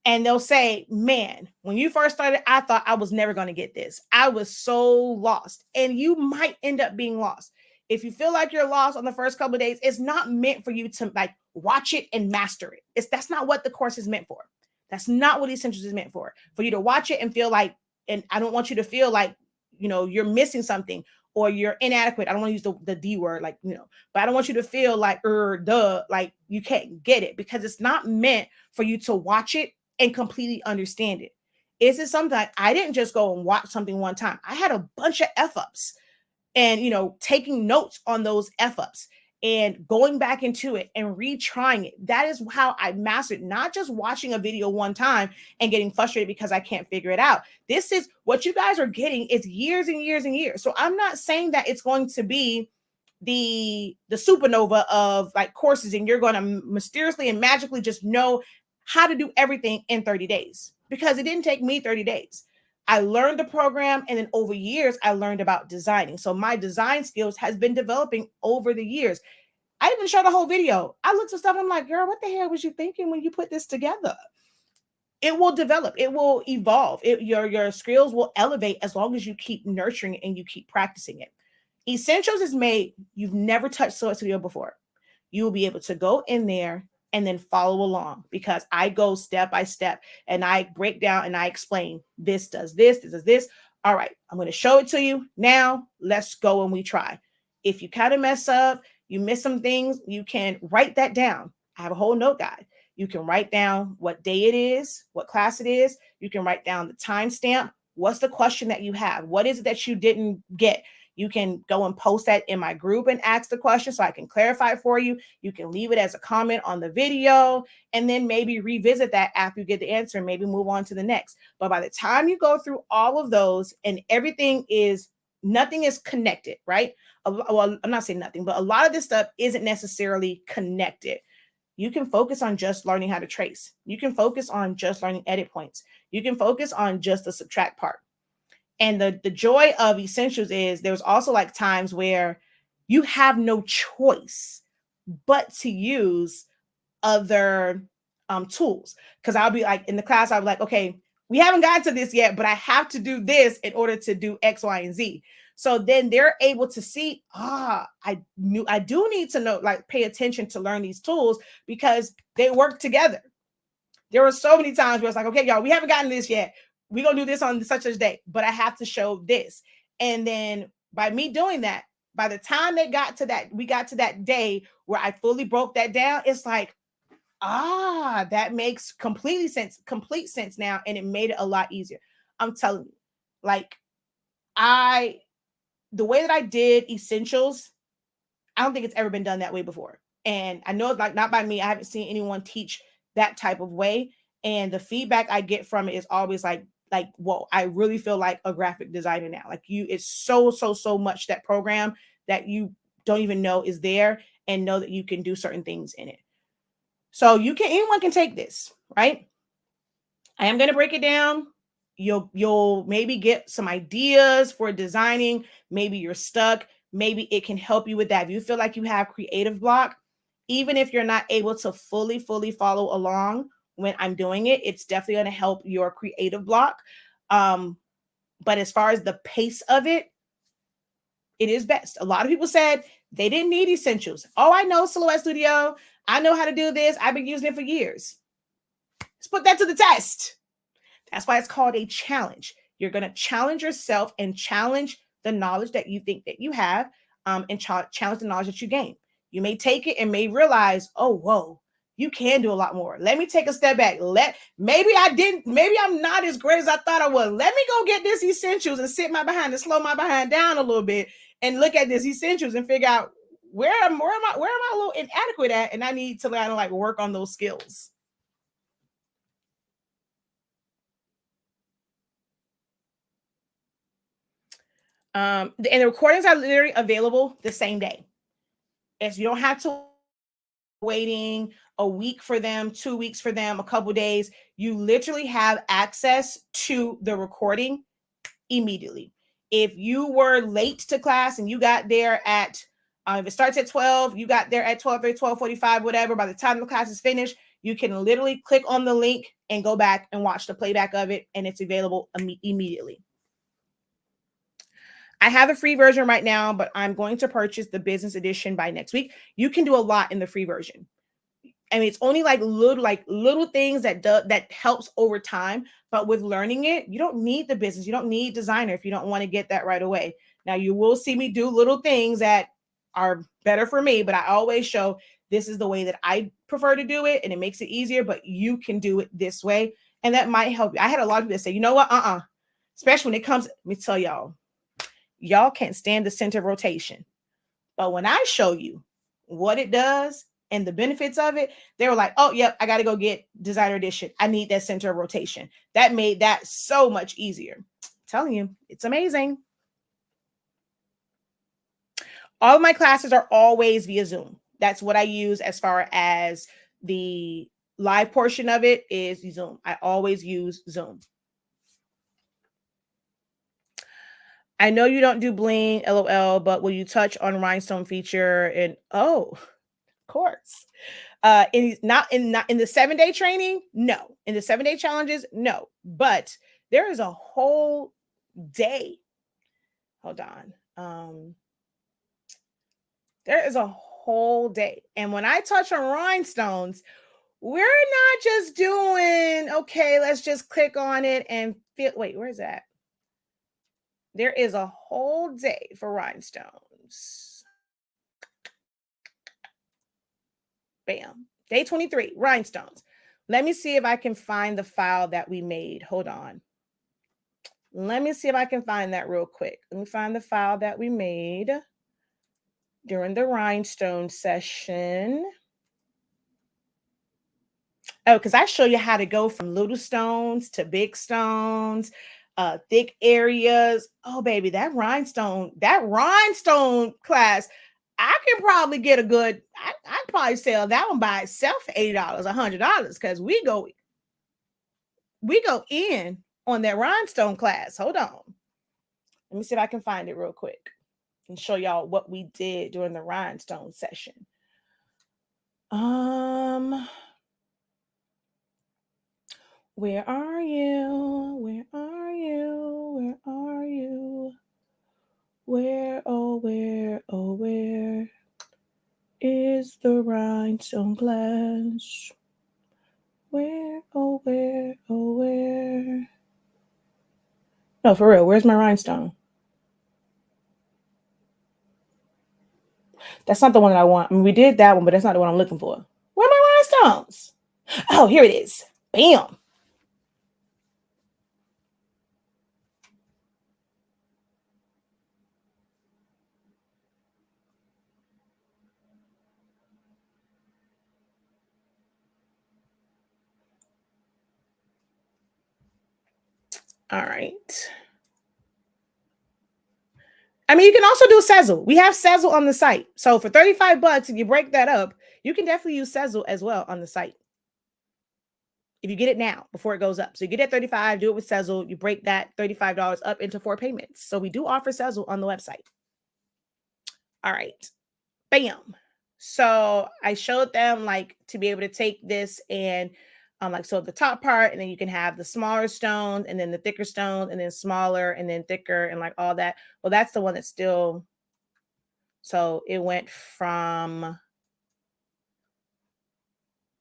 And they'll say, man, when you first started, I thought I was never going to get this. I was so lost. And you might end up being lost. If you feel like you're lost on the first couple of days, it's not meant for you to like watch it and master it. That's not what the course is meant for. That's not what Essentials is meant for you to watch it and feel like, and I don't want you to feel like, you're missing something or you're inadequate. I don't want to use the D word, like, but I don't want you to feel like, like you can't get it, because it's not meant for you to watch it and completely understand it. Is it something like, I didn't just go and watch something one time. I had a bunch of F ups and, taking notes on those F ups and going back into it and retrying it. That is how I mastered, not just watching a video one time and getting frustrated because I can't figure it out. This is what you guys are getting is years and years and years. So I'm not saying that it's going to be the supernova of like courses and you're going to mysteriously and magically just know how to do everything in 30 days, because it didn't take me 30 days. I learned the program, and then over years I learned about designing. So my design skills has been developing over the years. I even showed a whole video. I looked at stuff and I'm like, girl, what the hell was you thinking when you put this together? It will develop, it will evolve, your skills will elevate as long as you keep nurturing it and you keep practicing it. Essentials is made, you've never touched Source Studio before. You will be able to go in there and then follow along, because I go step by step and I break down and I explain this does this, this does this. All right, I'm going to show it to you. Now let's go and we try. If you kind of mess up, you miss some things, you can write that down. I have a whole note guide. You can write down what day it is, what class it is. You can write down the timestamp. What's the question that you have? What is it that you didn't get? You can go and post that in my group and ask the question so I can clarify it for you. You can leave it as a comment on the video and then maybe revisit that after you get the answer and maybe move on to the next. But by the time you go through all of those and nothing is connected, right? Well, I'm not saying nothing, but a lot of this stuff isn't necessarily connected. You can focus on just learning how to trace. You can focus on just learning edit points. You can focus on just the subtract part. And the joy of Essentials is there's also like times where you have no choice but to use other tools. Because I'll be like in the class, I'll be like, okay, we haven't gotten to this yet, but I have to do this in order to do X, Y, and Z. So then they're able to see, I do need to know, like pay attention to learn these tools because they work together. There were so many times where it's like, okay, y'all, we haven't gotten this yet. We're going to do this on such a day, but I have to show this. And then by me doing that, by the time we got to that day where I fully broke that down, it's like, that makes complete sense now. And it made it a lot easier. I'm telling you, like the way that I did Essentials, I don't think it's ever been done that way before. And I know it's like not by me. I haven't seen anyone teach that type of way. And the feedback I get from it is always like, whoa, I really feel like a graphic designer now. Like it's so much that program that you don't even know is there, and know that you can do certain things in it. So anyone can take this, right? I am going to break it down. You'll maybe get some ideas for designing. Maybe you're stuck. Maybe it can help you with that. If you feel like you have creative block, even if you're not able to fully follow along when I'm doing it, it's definitely going to help your creative block. But as far as the pace of it, it is best. A lot of people said they didn't need Essentials. Oh, I know Silhouette Studio. I know how to do this. I've been using it for years. Let's put that to the test. That's why it's called a challenge. You're going to challenge yourself and challenge the knowledge that you think that you have, and challenge the knowledge that you gain. You may take it and may realize, oh, whoa, you can do a lot more. Let me take a step back. Maybe I'm not as great as I thought I was. Let me go get this Essentials and sit my behind and slow my behind down a little bit and look at this Essentials and figure out where am I a little inadequate at, and I need to learn, like work on those skills. And the recordings are literally available the same day. As you don't have to waiting a week for them, 2 weeks for them, a couple days. You literally have access to the recording immediately. If you were late to class and you got there at, if it starts at 12, you got there at 12:30, 12:45, whatever, by the time the class is finished, you can literally click on the link and go back and watch the playback of it, and it's available immediately. I have a free version right now, but I'm going to purchase the business edition by next week. You can do a lot in the free version. I mean, it's only like little things that helps over time. But with learning it, you don't need the business. You don't need designer if you don't want to get that right away. Now you will see me do little things that are better for me, but I always show this is the way that I prefer to do it, and it makes it easier. But you can do it this way, and that might help you. I had a lot of people say, you know what, especially when it comes. Let me tell y'all can't stand the center rotation, but when I show you what it does and the benefits of it, they were like, oh, yep, I got to go get designer edition. I need that center of rotation. That made that so much easier. I'm telling you, it's amazing. All of my classes are always via Zoom. That's what I use as far as the live portion of it is Zoom. I always use Zoom. I know you don't do bling, LOL, but will you touch on rhinestone feature? And oh, of course. Not in the 7-day training, no. In the 7-day challenges, no. But there is a whole day. Hold on. There is a whole day. And when I touch on rhinestones, we're not just doing, okay, let's just click on it and feel, wait, where's that? There is a whole day for rhinestones. Bam. Day 23, rhinestones. Let me see if I can find the file that we made. Hold on. Let me see if I can find that real quick. Let me find the file that we made during the rhinestone session. Oh, because I show you how to go from little stones to big stones, thick areas. Oh, baby, that rhinestone class, I can probably get a good, I'd probably sell that one by itself for $80, $100, because we go in on that rhinestone class. Hold on. Let me see if I can find it real quick and show y'all what we did during the rhinestone session. Where are you? Where are you? Where are you? Where, oh, where, oh, where is the rhinestone class? Where, oh, where, oh, where? No, for real, where's my rhinestone? That's not the one that I want. I mean, we did that one, but that's not the one I'm looking for. Where are my rhinestones? Oh, here it is. Bam. All right. I mean, you can also do Sezzle. We have Sezzle on the site. So for $35, if you break that up, you can definitely use Sezzle as well on the site. If you get it now before it goes up. So you get it at $35, do it with Sezzle. You break that $35 up into 4 payments. So we do offer Sezzle on the website. All right. Bam. So I showed them like to be able to take this and like, so the top part, and then you can have the smaller stones and then the thicker stones and then smaller and then thicker and like all that. Well, that's the one that's still, so it went from,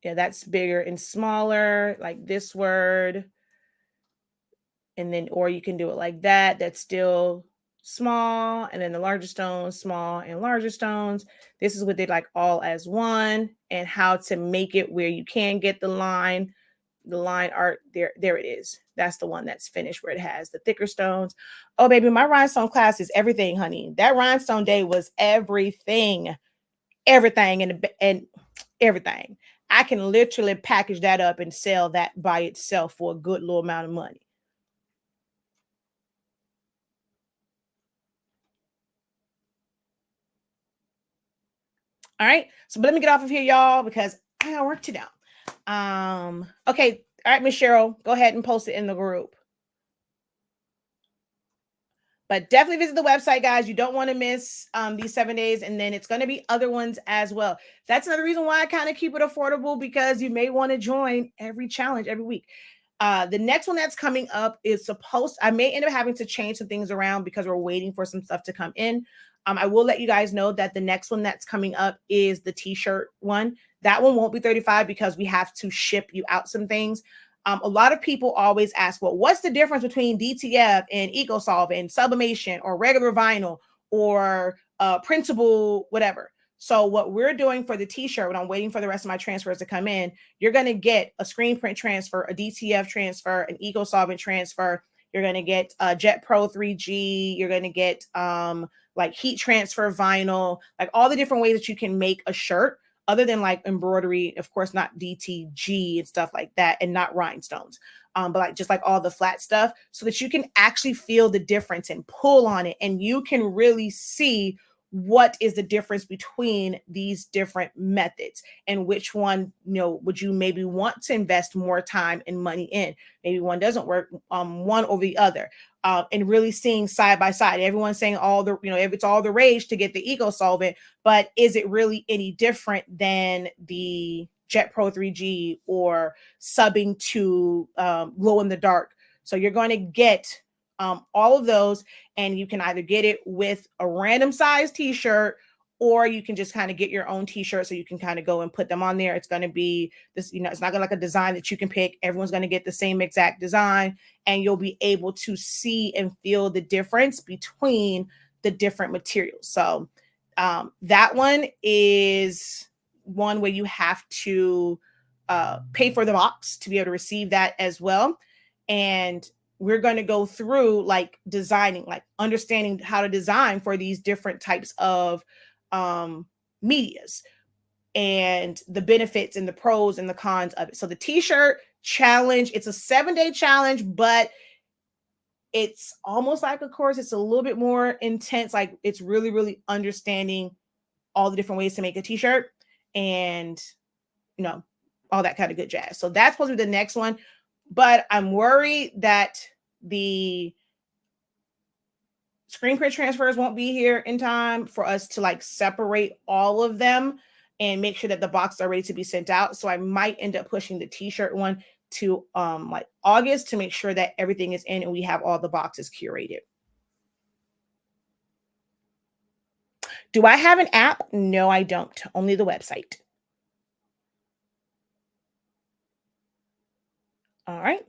yeah, that's bigger and smaller, like this word. And then, or you can do it like that. That's still small. And then the larger stones, small and larger stones. This is what they like all as one, and how to make it where you can get the line art there. There it is. That's the one that's finished where it has the thicker stones. Oh, baby, my rhinestone class is everything, honey. That rhinestone day was everything, and everything. I can literally package that up and sell that by itself for a good little amount of money. All right. So, but let me get off of here, y'all, because I got work to do. Okay. All right, Miss Cheryl, go ahead and post it in the group. But definitely visit the website, guys. You don't want to miss these 7 days. And then it's going to be other ones as well. That's another reason why I kind of keep it affordable, because you may want to join every challenge every week. The next one that's coming up is I may end up having to change some things around because we're waiting for some stuff to come in. I will let you guys know that the next one that's coming up is the t-shirt one. That one won't be 35 because we have to ship you out some things. A lot of people always ask, well, what's the difference between DTF and EcoSolve and sublimation or regular vinyl or printable, whatever. So what we're doing for the t-shirt, when I'm waiting for the rest of my transfers to come in, you're going to get a screen print transfer, a DTF transfer, an EcoSolvent transfer. You're going to get a Jet Pro 3G. You're going to get like heat transfer vinyl, like all the different ways that you can make a shirt, other than like embroidery, of course, not DTG and stuff like that, and not rhinestones, but like just like all the flat stuff, so that you can actually feel the difference and pull on it, and you can really see what is the difference between these different methods and which one, would you maybe want to invest more time and money in. Maybe one doesn't work, one over the other. And really seeing side by side. Everyone's saying if it's all the rage to get the eco solvent, but is it really any different than the Jet Pro 3G or subbing to glow in the dark? So you're going to get all of those, and you can either get it with a random size t-shirt, or you can just kind of get your own t-shirt, so you can kind of go and put them on there. It's going to be this, it's not going to like a design that you can pick. Everyone's going to get the same exact design, and you'll be able to see and feel the difference between the different materials. So that one is one where you have to pay for the box to be able to receive that as well. And we're going to go through like designing, like understanding how to design for these different types of medias, and the benefits and the pros and the cons of it. So the t-shirt challenge, it's a 7-day challenge, but it's almost like a course. It's a little bit more intense. Like it's really, really understanding all the different ways to make a t-shirt, and all that kind of good jazz. So that's supposed to be the next one. But I'm worried that the screen print transfers won't be here in time for us to like separate all of them and make sure that the boxes are ready to be sent out. So I might end up pushing the t-shirt one to like August to make sure that everything is in and we have all the boxes curated. Do I have an app? No, I don't. Only the website. All right.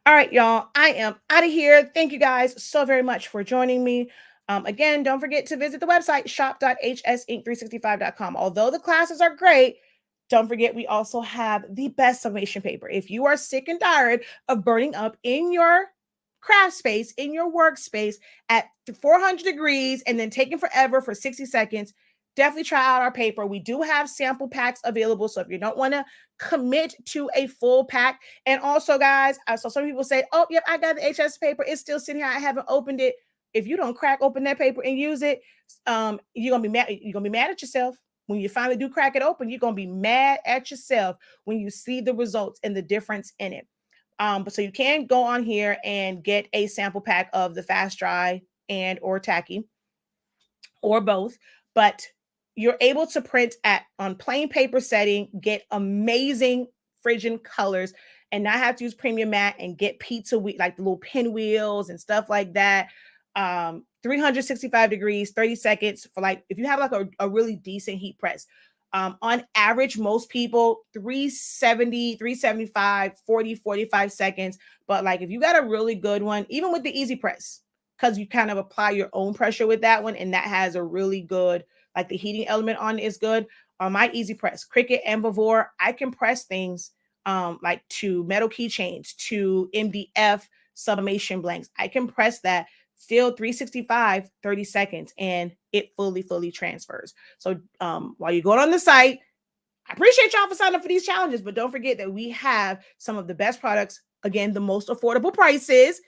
All right, y'all. I am out of here. Thank you guys so very much for joining me. Again, don't forget to visit the website, shop.hsink365.com. Although the classes are great, don't forget we also have the best sublimation paper. If you are sick and tired of burning up in your craft space, in your workspace at 400 degrees and then taking forever for 60 seconds, definitely try out our paper. We do have sample packs available. So if you don't want to commit to a full pack, and also guys, I saw some people say, oh, yep, I got the HS paper. It's still sitting here. I haven't opened it. If you don't crack open that paper and use it, you're going to be mad. You're going to be mad at yourself. When you finally do crack it open, you're going to be mad at yourself when you see the results and the difference in it. But so you can go on here and get a sample pack of the fast dry and or tacky, or both. But you're able to print on plain paper setting, get amazing friggin' colors, and not have to use premium matte and get pizza like the little pinwheels and stuff like that. 365 degrees, 30 seconds for like, if you have like a really decent heat press. On average, most people 370, 375, 40, 45 seconds. But like if you got a really good one, even with the easy press, because you kind of apply your own pressure with that one, and that has a really good, like the heating element on it is good. On my easy press, Cricut and Bavor, I can press things like to metal keychains, to MDF sublimation blanks. I can press that still 365, 30 seconds, and it fully transfers. So while you're going on the site, I appreciate y'all for signing up for these challenges, but don't forget that we have some of the best products, again, the most affordable prices.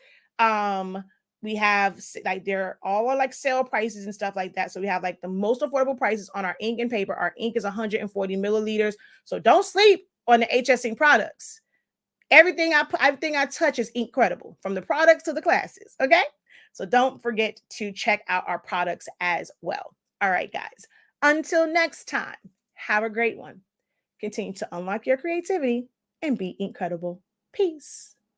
We have like they're all like sale prices and stuff like that. So we have like the most affordable prices on our ink and paper. Our ink is 140 milliliters. So don't sleep on the HS Ink products. Everything I touch is incredible, from the products to the classes. Okay. So don't forget to check out our products as well. All right, guys. Until next time, have a great one. Continue to unlock your creativity and be incredible. Peace.